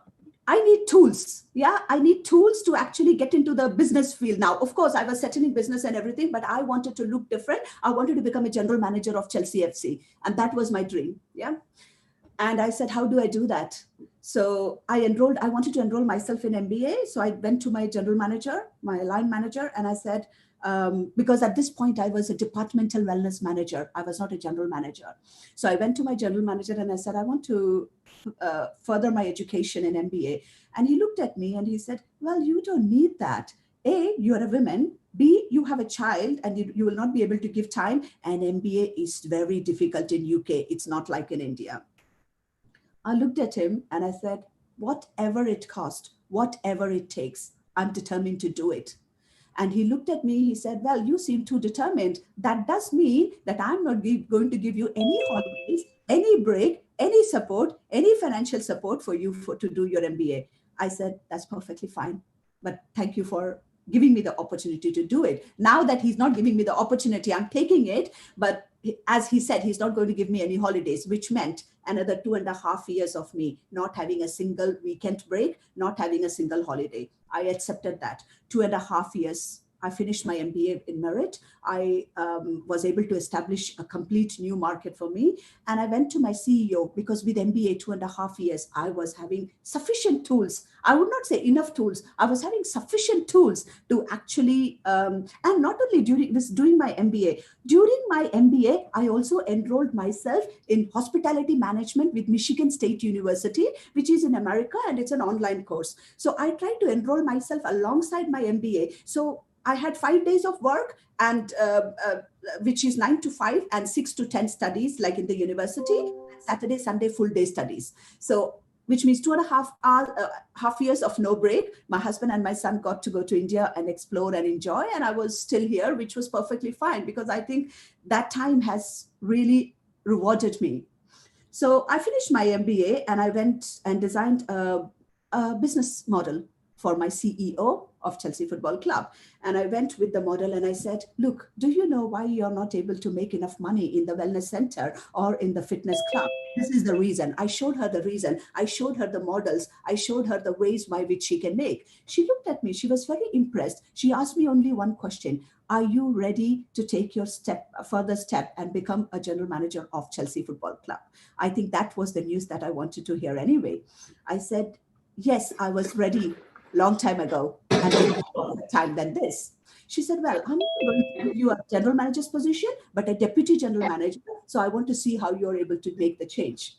I need tools. Yeah, I need tools to actually get into the business field. Now, of course, I was settling business and everything, but I wanted to look different. I wanted to become a general manager of Chelsea FC. And that was my dream. Yeah. And I said, how do I do that? So I wanted to enroll myself in MBA. So I went to my general manager, my line manager, and I said, because at this point I was a departmental wellness manager. I was not a general manager. So I went to my general manager and I said, I want to further my education in MBA. And he looked at me and he said, well, you don't need that. A, you're a woman. B, you have a child and you will not be able to give time. And MBA is very difficult in UK. It's not like in India. I looked at him and I said, whatever it costs, whatever it takes, I'm determined to do it. And he looked at me, he said, well, you seem too determined. That does mean that I'm not going to give you any holidays, any break, any support, any financial support for you to do your MBA. I said, that's perfectly fine. But thank you for giving me the opportunity to do it. Now that he's not giving me the opportunity, I'm taking it. But as he said, he's not going to give me any holidays, which meant another 2.5 years of me not having a single weekend break, not having a single holiday. I accepted that. 2.5 years I finished my MBA in merit. I was able to establish a complete new market for me. And I went to my CEO because with MBA 2.5 years, I was having sufficient tools. I would not say enough tools. I was having sufficient tools to actually, and not only during my MBA. During my MBA, I also enrolled myself in hospitality management with Michigan State University, which is in America, and it's an online course. So I tried to enroll myself alongside my MBA. So I had 5 days of work, and which is 9 to 5 and 6 to 10 studies, like in the university. Saturday, Sunday, full day studies. So, which means 2.5 years of no break. My husband and my son got to go to India and explore and enjoy, and I was still here, which was perfectly fine because I think that time has really rewarded me. So I finished my MBA and I went and designed a business model for my CEO of Chelsea Football Club. And I went with the model and I said, look, do you know why you're not able to make enough money in the wellness center or in the fitness club? This is the reason. I showed her the reason. I showed her the models. I showed her the ways by which she can make. She looked at me. She was very impressed. She asked me only one question. Are you ready to take your further step and become a general manager of Chelsea Football Club? I think that was the news that I wanted to hear anyway. I said, yes, I was ready long time ago, and more time than this. She said, well, I'm not going to give you a general manager's position, but a deputy general manager. So I want to see how you're able to make the change.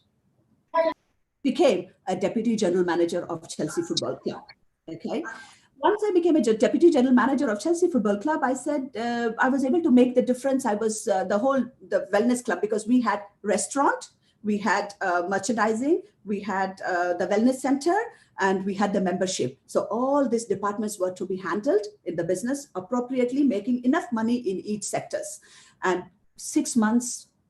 Became a deputy general manager of Chelsea Football Club. Okay. Once I became a deputy general manager of Chelsea Football Club, I said I was able to make the difference. I was the wellness club, because we had restaurant, we had merchandising, we had the wellness center, and we had the membership. So all these departments were to be handled in the business appropriately, making enough money in each sectors. And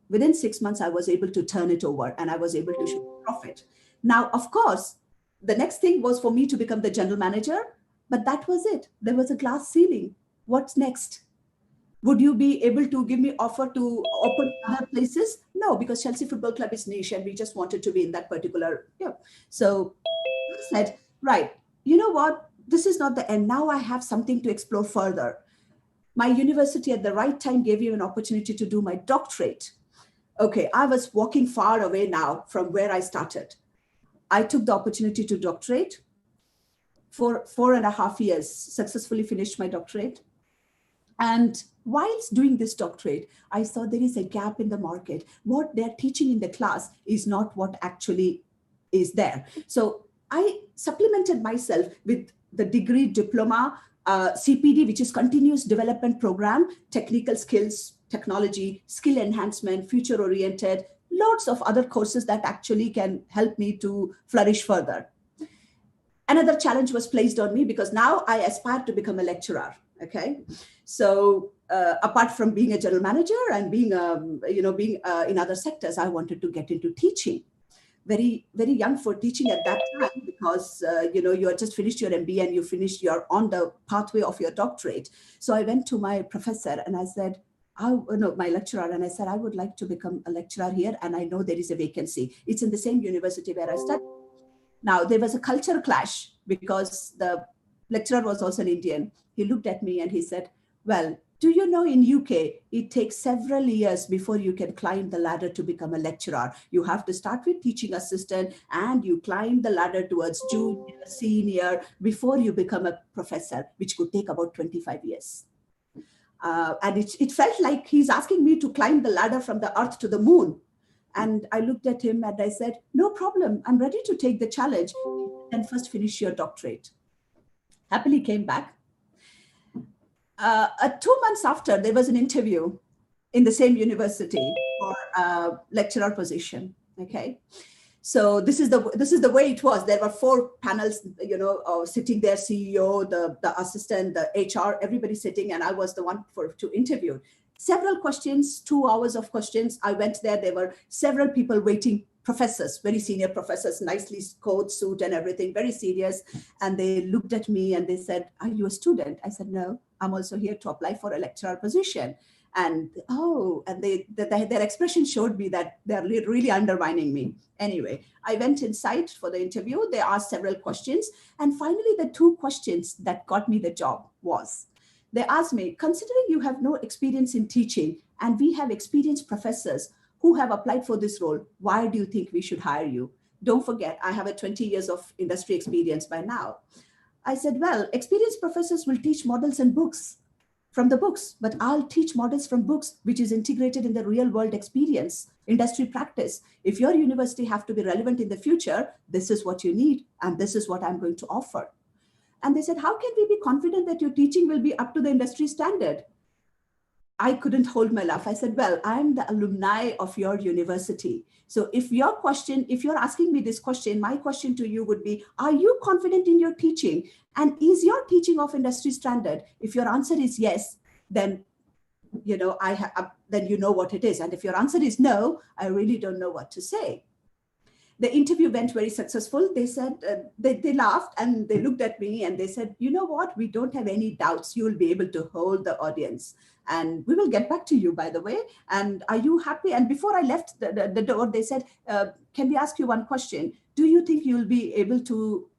within 6 months, I was able to turn it over and I was able to show profit. Now, of course, the next thing was for me to become the general manager, but that was it. There was a glass ceiling. What's next? Would you be able to give me offer to open other places? No, because Chelsea Football Club is niche and we just wanted to be in that particular. Yeah. So I said, right, you know what? This is not the end. Now I have something to explore further. My university at the right time gave me an opportunity to do my doctorate. Okay, I was walking far away now from where I started. I took the opportunity to doctorate. For 4.5 years, successfully finished my doctorate. And whilst doing this doctorate, I saw there is a gap in the market. What they're teaching in the class is not what actually is there. So I supplemented myself with the degree diploma, CPD, which is continuous development program, technical skills, technology, skill enhancement, future oriented, lots of other courses that actually can help me to flourish further. Another challenge was placed on me because now I aspire to become a lecturer. Okay, so apart from being a general manager and being in other sectors, I wanted to get into teaching. Very, very young for teaching at that time because you had just finished your MBA and you're on the pathway of your doctorate. So I went to my professor and I said, my lecturer, and I said, I would like to become a lecturer here, and I know there is a vacancy. It's in the same university where I studied. Now, there was a culture clash because the lecturer was also an Indian. He looked at me and he said, well, do you know in UK, it takes several years before you can climb the ladder to become a lecturer. You have to start with teaching assistant and you climb the ladder towards junior, senior, before you become a professor, which could take about 25 years. And it felt like he's asking me to climb the ladder from the earth to the moon. And I looked at him and I said, no problem. I'm ready to take the challenge and first finish your doctorate. Happily came back. 2 months after, there was an interview in the same university for a lecturer position. Okay. So this is the way it was. There were 4 panels, sitting there, CEO, the assistant, the HR, everybody sitting, and I was the one to interview. Several questions, 2 hours of questions. I went there. There were several people waiting, professors, very senior professors, nicely coat, suit and everything, very serious. And they looked at me and they said, are you a student? I said, no, I'm also here to apply for a lecturer position. And their expression showed me that they're really undermining me. Anyway, I went inside for the interview. They asked several questions. And finally, the 2 questions that got me the job was, They asked me, considering you have no experience in teaching and we have experienced professors who have applied for this role, why do you think we should hire you? Don't forget, I have a 20 years of industry experience by now. I said, well, experienced professors will teach models and books from the books, but I'll teach models from books, which is integrated in the real world experience, industry practice. If your university have to be relevant in the future, this is what you need, and this is what I'm going to offer. And they said, how can we be confident that your teaching will be up to the industry standard? I couldn't hold my laugh. I said, well, I'm the alumni of your university. So if you're asking me this question, my question to you would be, are you confident in your teaching? And is your teaching of industry standard? If your answer is yes, then then you know what it is. And if your answer is no, I really don't know what to say. The interview went very successful. They said, they laughed and they looked at me and they said, you know what, we don't have any doubts you will be able to hold the audience. And we will get back to you, by the way. And are you happy? And before I left the door, they said, can we ask you one question? Do you think you'll be able to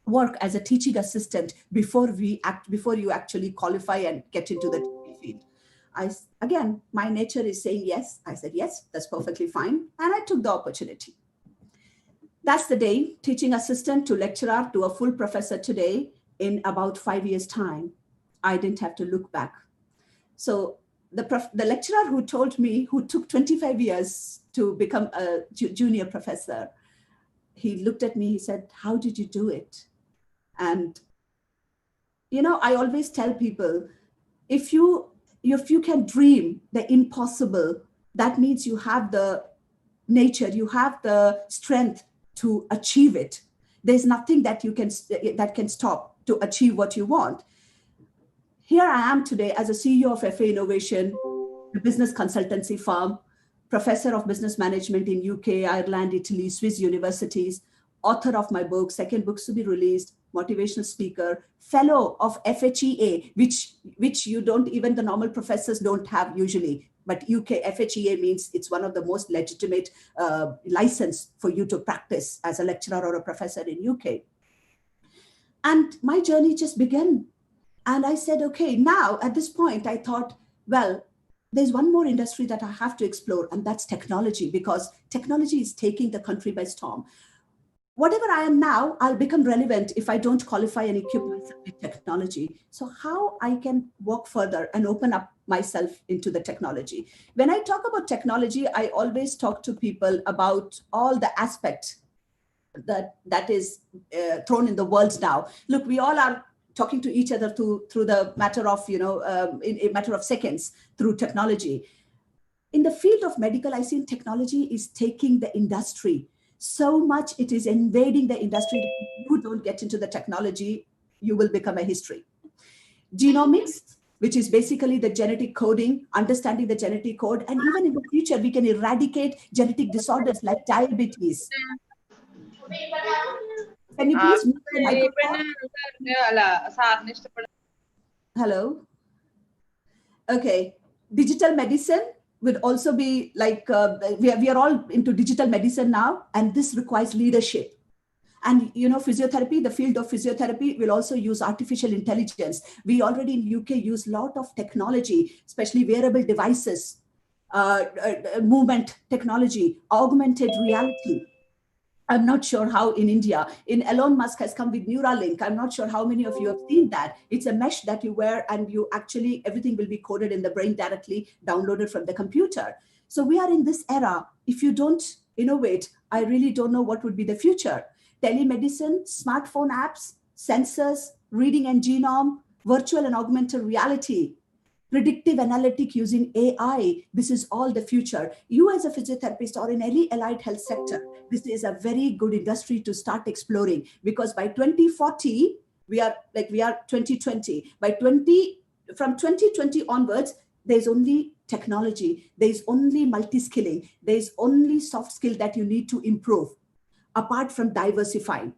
work as a teaching assistant before you actually qualify and get into the teaching field? Again, my nature is saying yes. I said, yes, that's perfectly fine. And I took the opportunity. That's the day, teaching assistant to lecturer to a full professor today in about 5 years' time. I didn't have to look back. So the lecturer who told me, who took 25 years to become a junior professor, he looked at me, he said, how did you do it? And, I always tell people, if you can dream the impossible, that means you have the nature, you have the strength to achieve it. There's nothing that can stop to achieve what you want. Here I am today as a CEO of FA Innovation, a business consultancy firm, professor of business management in UK, Ireland, Italy, Swiss universities, author of my book, second book to be released, motivational speaker, fellow of FHEA, which you don't, even the normal professors don't have usually. But UK FHEA means it's one of the most legitimate license for you to practice as a lecturer or a professor in UK. And my journey just began. And I said, okay, now at this point, I thought, well, there's one more industry that I have to explore, and that's technology, because technology is taking the country by storm. Whatever I am now, I'll become relevant if I don't qualify and equip myself with technology. So how I can walk further and open up myself into the technology. When I talk about technology, I always talk to people about all the aspects that is thrown in the world now. Look, we all are talking to each other through the matter of, in a matter of seconds through technology. In the field of medical, I see technology is taking the industry so much, it is invading the industry. If you don't get into the technology, you will become a history. Genomics, which is basically the genetic coding, understanding the genetic code, and even in the future, we can eradicate genetic disorders like diabetes. Can you please mute the microphone? Hello. Okay. Digital medicine would also be like, we are all into digital medicine now, and this requires leadership. And, physiotherapy, the field of physiotherapy will also use artificial intelligence. We already in UK use a lot of technology, especially wearable devices, movement technology, augmented reality. I'm not sure how in India, Elon Musk has come with Neuralink. I'm not sure how many of you have seen that. It's a mesh that you wear and you actually, everything will be coded in the brain directly, downloaded from the computer. So we are in this era. If you don't innovate, I really don't know what would be the future. Telemedicine, smartphone apps, sensors, reading and genome, virtual and augmented reality, predictive analytic using AI. This is all the future. You as a physiotherapist or in any allied health sector, this is a very good industry to start exploring, because by 2040, we are 2020. From 2020 onwards, there's only technology. There's only multi-skilling. There's only soft skill that you need to improve, apart from diversifying.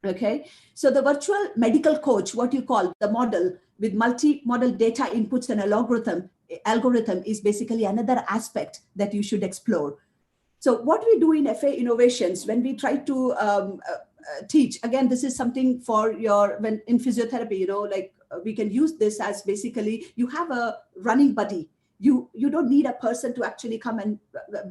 Okay, so the virtual medical coach, what you call the model with multi-model data inputs and algorithm is basically another aspect that you should explore. So what we do in FA Innovations, when we try to teach, again, this is something for when in physiotherapy, we can use this as basically you have a running buddy. You don't need a person to actually come and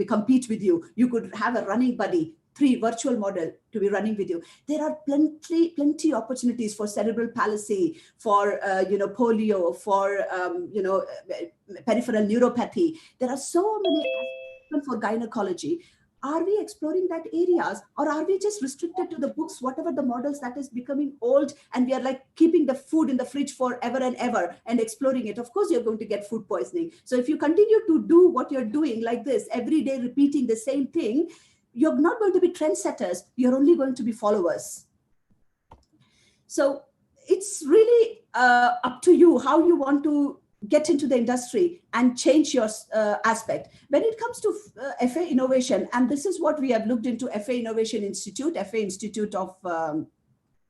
compete with you. You could have a running buddy, 3 virtual model to be running with you. There are plenty opportunities for cerebral palsy, for polio, for peripheral neuropathy. There are so many aspects for gynecology. Are we exploring that areas, or are we just restricted to the books, whatever the models that is becoming old, and we are like keeping the food in the fridge for ever and ever and exploring it? Of course, you're going to get food poisoning. So if you continue to do what you're doing like this, every day repeating the same thing, you're not going to be trendsetters. You're only going to be followers. So it's really up to you how you want to get into the industry and change your aspect. When it comes to FA innovation, and this is what we have looked into FA Innovation Institute, FA Institute of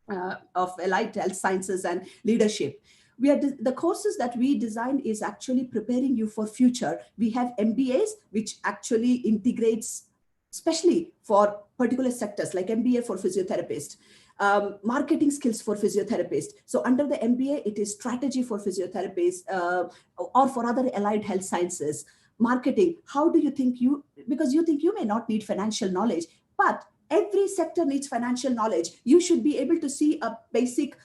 Allied Health Sciences and Leadership. The courses that we design is actually preparing you for future. We have MBAs, which actually integrates, especially for particular sectors, like MBA for physiotherapists. Marketing skills for physiotherapists. So under the MBA, it is strategy for physiotherapists or for other allied health sciences. Marketing, how do you think because you think you may not need financial knowledge, but every sector needs financial knowledge. You should be able to see a basic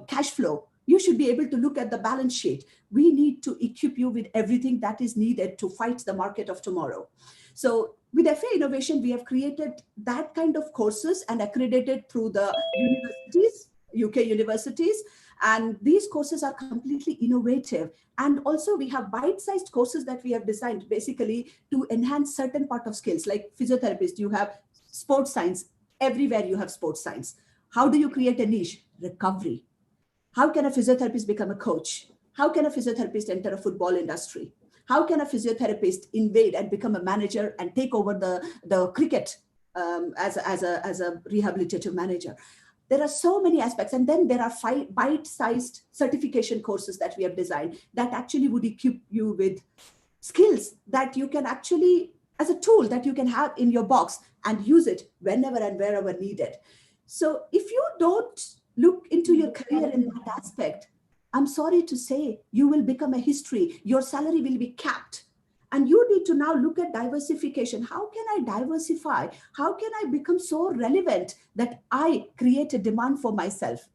cash flow. You should be able to look at the balance sheet. We need to equip you with everything that is needed to fight the market of tomorrow. So with FA Innovation, we have created that kind of courses and accredited through the universities, UK universities. And these courses are completely innovative. And also we have bite-sized courses that we have designed basically to enhance certain part of skills. Like physiotherapists, you have sports science. Everywhere you have sports science. How do you create a niche? Recovery. How can a physiotherapist become a coach? How can a physiotherapist enter a football industry? How can a physiotherapist invade and become a manager and take over the cricket as a rehabilitative manager? There are so many aspects. And then there are 5 bite-sized certification courses that we have designed that actually would equip you with skills that you can actually, as a tool that you can have in your box and use it whenever and wherever needed. So if you don't look into your career in that aspect, I'm sorry to say, you will become a history. Your salary will be capped. And you need to now look at diversification. How can I diversify? How can I become so relevant that I create a demand for myself?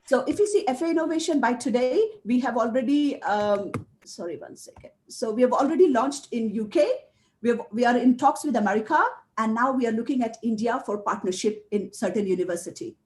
So if you see FA Innovation by today, we have already, sorry, one second. So we have already launched in UK. We are in talks with America. And now we are looking at India for partnership in certain university.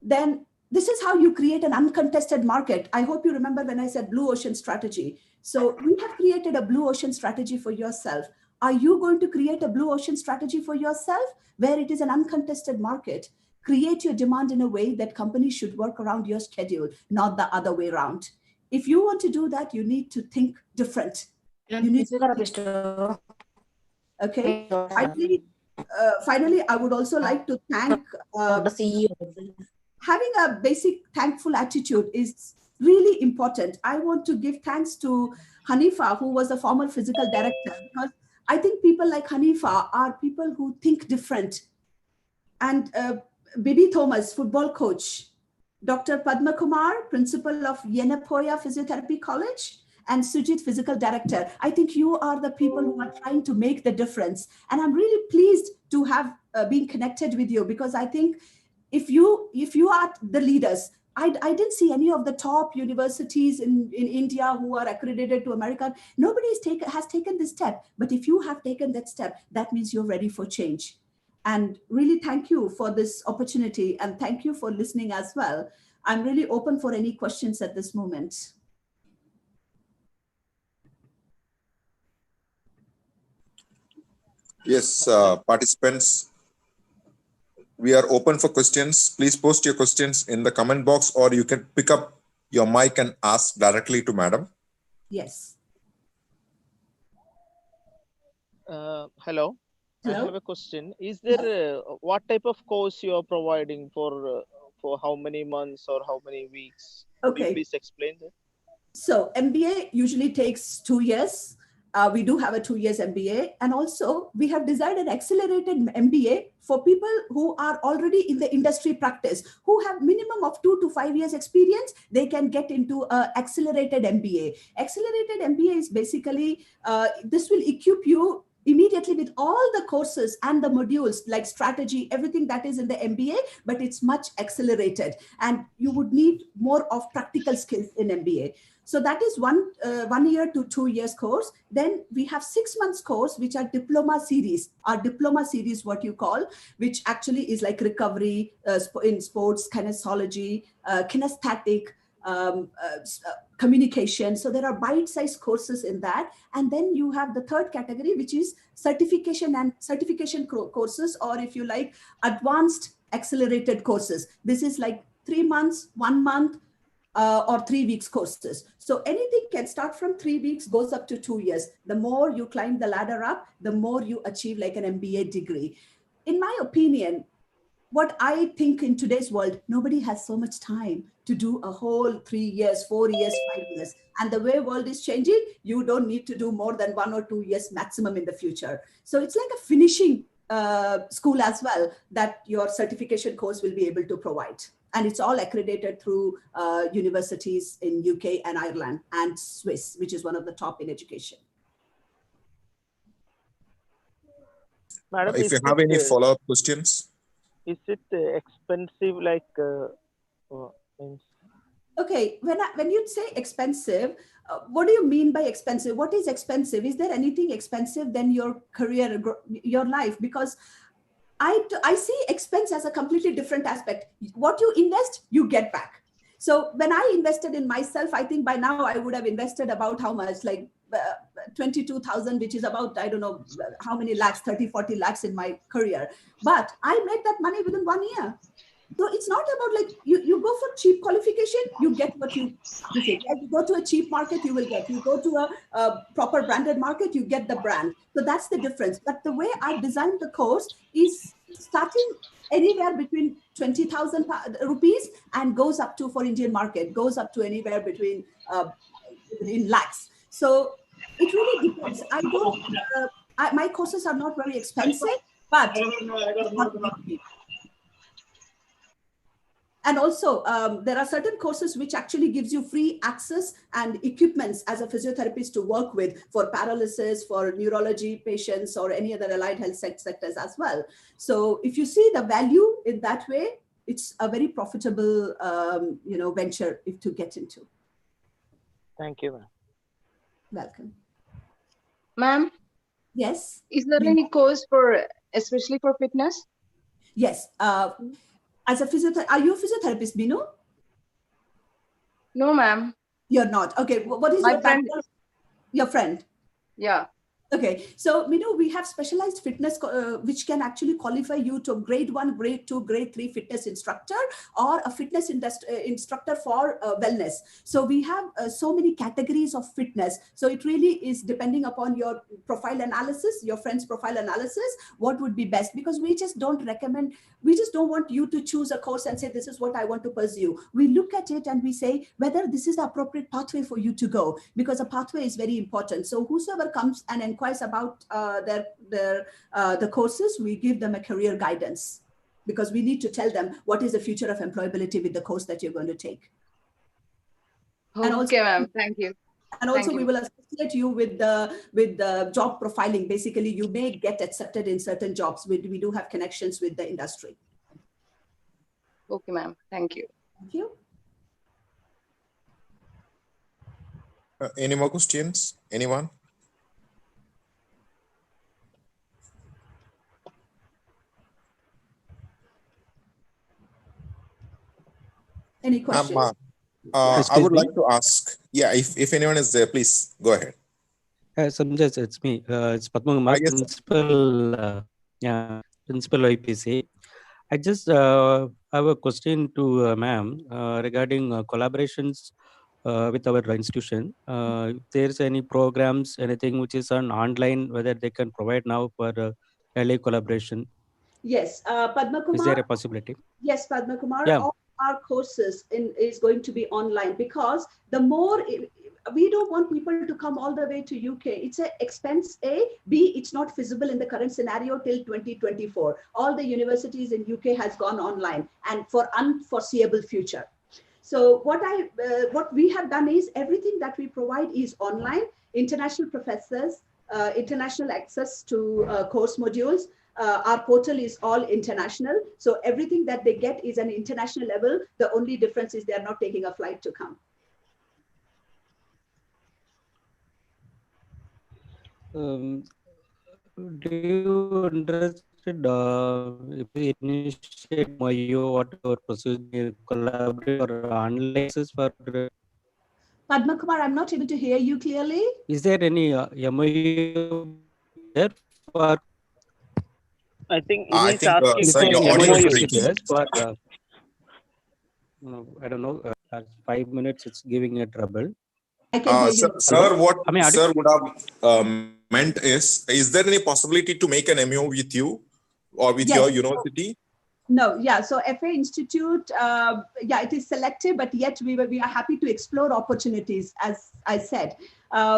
Then this is how you create an uncontested market. I hope you remember when I said blue ocean strategy. So we have created a blue ocean strategy for yourself. Are you going to create a blue ocean strategy for yourself where it is an uncontested market? Create your demand in a way that companies should work around your schedule, not the other way around. If you want to do that, you need to think different. You need to okay. Finally, I would also like to thank the CEO. Having a basic thankful attitude is really important. I want to give thanks to Hanifa, who was a former physical director, because I think people like Hanifa are people who think different. And Bibi Thomas, football coach, Dr. Padma Kumar, principal of Yenepoya Physiotherapy College, and Sujit, physical director. I think you are the people who are trying to make the difference. And I'm really pleased to have been connected with you, because I think if you are the leaders, I didn't see any of the top universities in India who are accredited to America. Nobody has taken this step. But if you have taken that step, that means you're ready for change. And really thank you for this opportunity. And thank you for listening as well. I'm really open for any questions at this moment. Yes, participants, we are open for questions. Please post your questions in the comment box, or you can pick up your mic and ask directly to Madam. Yes. Hello. Hello? I have a question. Is there what type of course you are providing for how many months or how many weeks? Okay. Could you please explain that? So MBA usually takes 2 years. We do have a 2 years MBA, and also we have designed an accelerated MBA for people who are already in the industry practice, who have minimum of 2 to 5 years experience. They can get into a accelerated MBA. Accelerated MBA is basically, this will equip you immediately with all the courses and the modules like strategy, everything that is in the MBA, but it's much accelerated, and you would need more of practical skills in MBA. So that is 1 year to 2 years course. Then we have 6 months course, which are diploma series. Our diploma series, what you call, which actually is like recovery in sports, kinesiology, kinesthetic, communication. So there are bite-sized courses in that. And then you have the third category, which is certification and certification courses, or if you like, advanced accelerated courses. This is like 3 months, 1 month, or 3 weeks courses. So anything can start from 3 weeks, goes up to 2 years. The more you climb the ladder up, the more you achieve like an MBA degree. In my opinion, what I think in today's world, nobody has so much time to do a whole 3 years, 4 years, 5 years. And the way world is changing, you don't need to do more than 1 or 2 years maximum in the future. So it's like a finishing school as well that your certification course will be able to provide. And it's all accredited through universities in UK and Ireland and Swiss, which is one of the top in education. Madam, If you have any follow-up questions. Is it expensive, like means? Okay, when you say expensive, what do you mean by expensive? What is expensive? Is there anything expensive than your career, your life? Because I see expense as a completely different aspect. What you invest, you get back. So when I invested in myself, I think by now I would have invested about how much, like 22,000, which is about, I don't know how many lakhs, 30, 40 lakhs in my career. But I made that money within 1 year. So it's not about like, you go for cheap qualification, you get what you think. You go to a cheap market, you will get. You go to a proper branded market, you get the brand. So that's the difference. But the way I designed the course is starting anywhere between 20,000 rupees and goes up to, for Indian market, goes up to anywhere between in lakhs. So it really depends. I don't, my courses are not very expensive, but it's not cheap. And also, there are certain courses which actually gives you free access and equipments as a physiotherapist to work with for paralysis, for neurology patients, or any other allied health sectors as well. So if you see the value in that way, it's a very profitable, venture to get into. Thank you, ma'am. Welcome. Ma'am? Yes? Is there any course for, especially for fitness? Yes. As a physiotherapist, are you a physiotherapist, Binu? No, ma'am. You're not. Okay. What is my your friend? background? Your friend? Yeah. Okay, so we have specialized fitness which can actually qualify you to grade 1, grade 2, grade 3 fitness instructor, or a fitness instructor for wellness. So we have so many categories of fitness. So it really is depending upon your profile analysis, your friend's profile analysis, what would be best, because we just don't recommend, we just don't want you to choose a course and say, this is what I want to pursue. We look at it and we say whether this is the appropriate pathway for you to go, because a pathway is very important. So whosoever comes and inquires about the courses, we give them a career guidance, because we need to tell them what is the future of employability with the course that you're going to take. Okay, ma'am. Thank you. And also Thank we you. will associate you with the job profiling. Basically, you may get accepted in certain jobs. We do have connections with the industry. Okay, ma'am. Thank you. Thank you. Any more questions? Anyone? Any questions? I would like to ask, if anyone is there, please go ahead. Sanjay, it's me. It's Padma Kumar, principal IPC. I just have a question to ma'am regarding collaborations with our institution. If there's any programs, anything which is on online, whether they can provide now for early collaboration. Yes, Padma Kumar. Is there a possibility? Yes, Padma Kumar. Yeah. All our courses is going to be online, because the more, we don't want people to come all the way to UK. It's an expense, A. B, it's not feasible in the current scenario till 2024. All the universities in UK has gone online and for unforeseeable future. So what we have done is everything that we provide is online, international professors, international access to course modules. Our portal is all international. So everything that they get is an international level. The only difference is they are not taking a flight to come. Do you interested if we initiate MOU, what our procedure collaborate or online access for? Padma Kumar, I'm not able to hear you clearly. Is there any MOU there for? I think I he's think, asking sir, for your MOU audio is MOU. breaking. for I don't know. 5 minutes, it's giving a trouble. I can hear you. Sir, what I mean, sir would have meant is there any possibility to make an MOU with you or with your Yes. university? No, yeah. So FA Institute, yeah, it is selective, but yet we are happy to explore opportunities, as I said,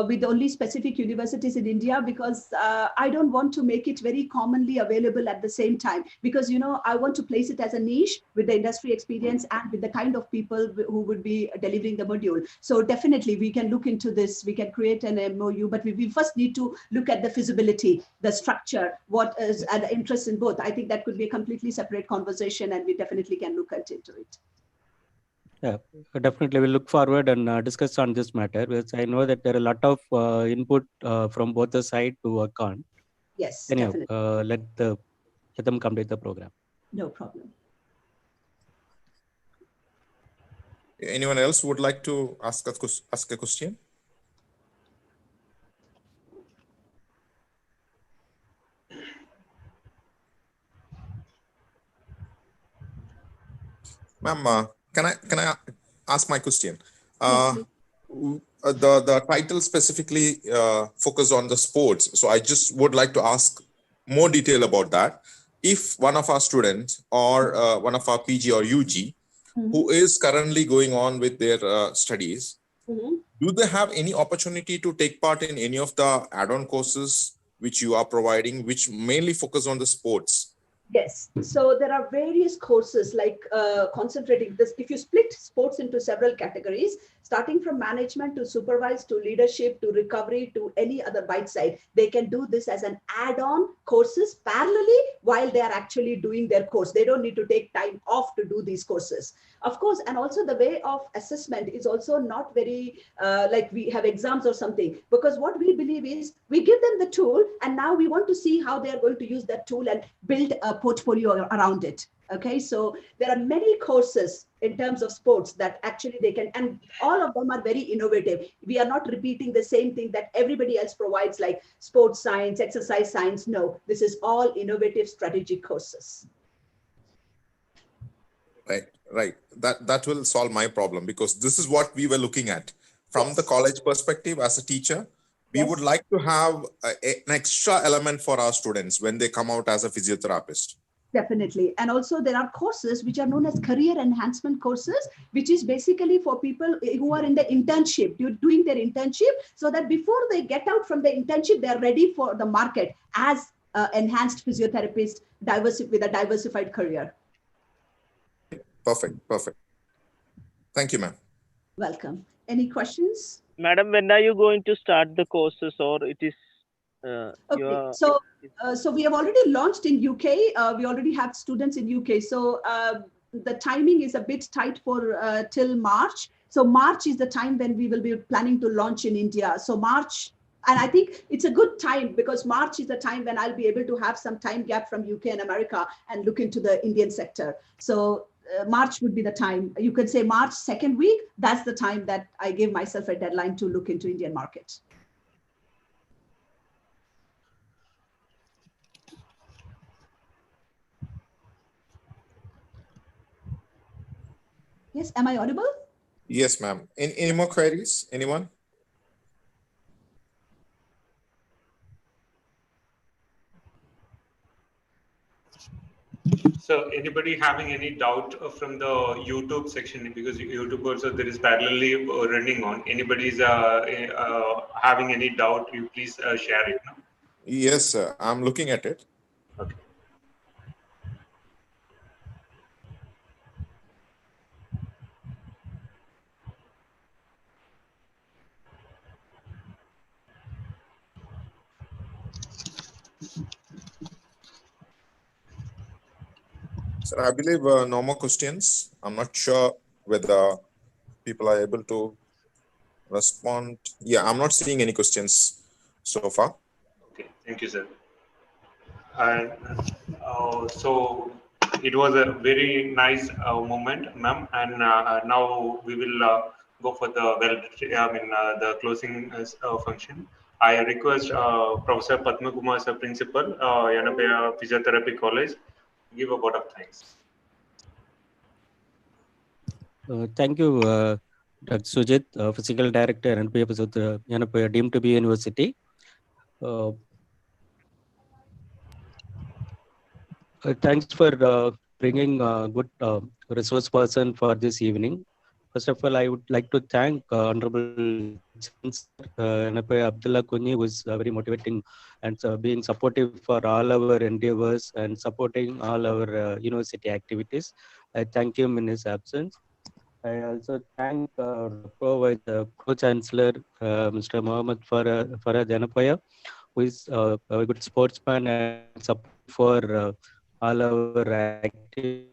with only specific universities in India, because I don't want to make it very commonly available at the same time, because, you know, I want to place it as a niche with the industry experience and with the kind of people who would be delivering the module. So definitely we can look into this. We can create an MOU, but we first need to look at the feasibility, the structure, what is the interest in both. I think that could be a completely separate conversation, and we definitely can look into it. Yeah, definitely we'll look forward and discuss on this matter, because I know that there are a lot of input from both the side to work on. Yes, Anyhow, definitely. let them complete the program. No problem. Anyone else would like to ask a question? Ma'am, can I ask my question? Yes, The title specifically focus on the sports, so I just would like to ask more detail about that. If one of our students or one of our PG or UG who is currently going on with their studies, do they have any opportunity to take part in any of the add-on courses which you are providing, which mainly focus on the sports? Yes, so there are various courses like concentrating this. If you split sports into several categories, starting from management to supervise to leadership to recovery to any other bite side, they can do this as an add-on courses parallelly while they are actually doing their course. They don't need to take time off to do these courses. Of course, and also the way of assessment is also not very like we have exams or something, because what we believe is we give them the tool and now we want to see how they are going to use that tool and build a portfolio around it. Okay, so there are many courses in terms of sports that actually they can, and all of them are very innovative. We are not repeating the same thing that everybody else provides, like sports science, exercise science. No, this is all innovative strategic courses. Right. That will solve my problem, because this is what we were looking at from the college perspective. As a teacher, we would like to have an extra element for our students when they come out as a physiotherapist. Definitely. And also there are courses which are known as career enhancement courses, which is basically for people who are in the internship, doing their internship, so that before they get out from the internship, they're ready for the market as enhanced physiotherapists with a diversified career. Perfect. Thank you, ma'am. Welcome. Any questions? Madam, when are you going to start the courses, or it is okay, so we have already launched in UK. We already have students in UK. So the timing is a bit tight for till March. So March is the time when we will be planning to launch in India. So March, and I think it's a good time because March is the time when I'll be able to have some time gap from UK and America and look into the Indian sector. So March would be the time. You could say March 2nd week. That's the time that I give myself a deadline to look into Indian market. Yes, am I audible? Yes, ma'am. Any more queries? Anyone? So anybody having any doubt from the YouTube section, because YouTube also there is parallelly running on. Anybody is having any doubt, you please share it. No? Yes, sir. I'm looking at it. Okay. So I believe no more questions. I'm not sure whether people are able to respond. Yeah, I'm not seeing any questions so far. Okay. Thank you, sir. And so it was a very nice moment, ma'am. And now we will go for the the closing function. I request Professor Padma Kumar, sir, Principal, Yenepoya Physiotherapy College, give a vote of thanks. Thank you, Dr. Sujit, Physical Director and Yenepoya deemed to be University. Thanks for bringing a good resource person for this evening. First of all, I would like to thank Honorable Chancellor Yenepoya Abdullah Kuni, who is very motivating and being supportive for all our endeavors and supporting all our university activities. I thank him in his absence. I also thank Pro Chancellor Mr. Mohammed Farad Yenepoya, who is a good sportsman and supportive for all our activities.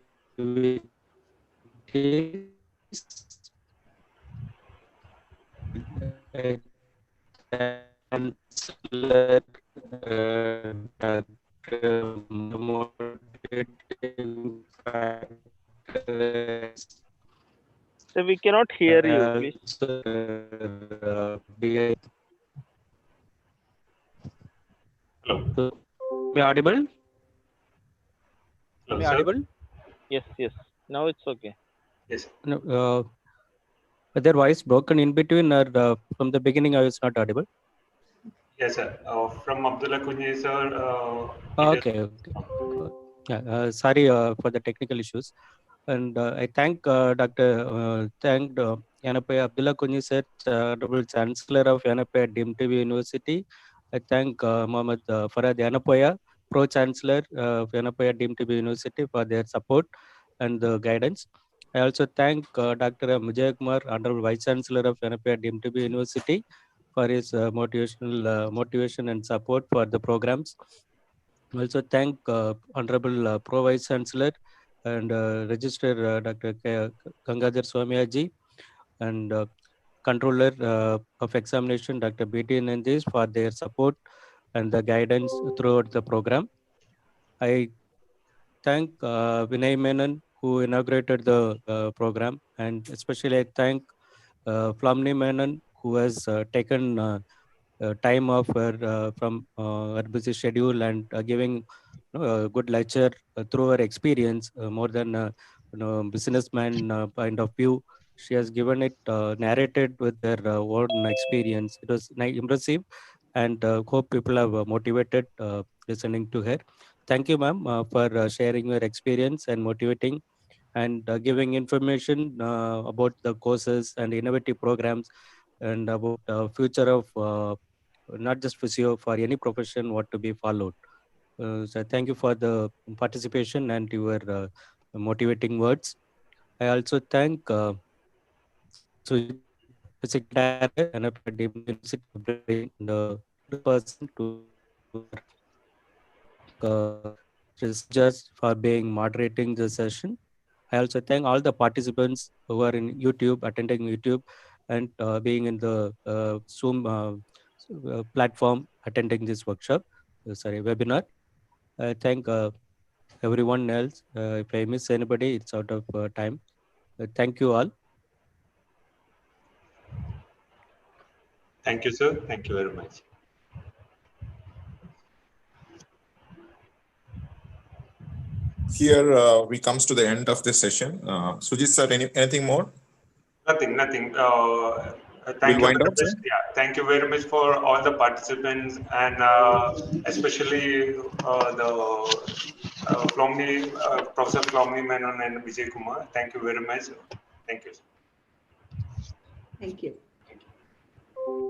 Chancellor, motivating factors. So we cannot hear you, please. Hello. Am I audible? Hello, Am I sir. audible? Yes, yes. Now it's okay. Yes. No, their voice broken in between, or from the beginning I was not audible. Yes, sir. From Abdullah Kunji, sir. Okay. Yeah, sorry for the technical issues. And I thank thanked Yenepoya Abdullah Kunji sir, Honorable Chancellor of Yenepoya deemed to be University. I thank Mohammed Farad Yenepoya, Pro Chancellor of Yenepoya deemed to be University, for their support and the guidance. I also thank Dr. Mujay Kumar, Honorable Vice Chancellor of Yenepoya deemed to be University, for his motivation and support for the programs. I also thank Honorable Pro Vice Chancellor and Registrar Dr. Gangadhar Swamiyaji and Controller of Examination Dr. B.T. Nandis for their support and the guidance throughout the program. I thank Vinay Menon, who inaugurated the program, and especially I thank Flamni Menon, who has taken time off from her busy schedule and giving a good lecture through her experience, more than businessman point of view. She has given it narrated with her own experience. It was impressive, and hope people are motivated listening to her. Thank you, ma'am, for sharing your experience and motivating and giving information about the courses and innovative programs and about future of not just physio, for any profession what to be followed. So thank you for the participation and your motivating words. I also thank Dr. Sujit, Physical Director and University of Brazil, the person to just for being moderating the session. I also thank all the participants who are in YouTube, attending YouTube, and being in the Zoom platform, attending this workshop, webinar. I thank everyone else. If I miss anybody, it's out of time. Thank you all. Thank you, sir. Thank you very much. Here we comes to the end of this session. Sujit sir, anything more? Nothing. Thank We'll you. wind up, sir. Yeah, thank you very much for all the participants and especially the Professor Flomni Menon and Vijay Kumar. Thank you very much. Thank you. Thank you. Thank you.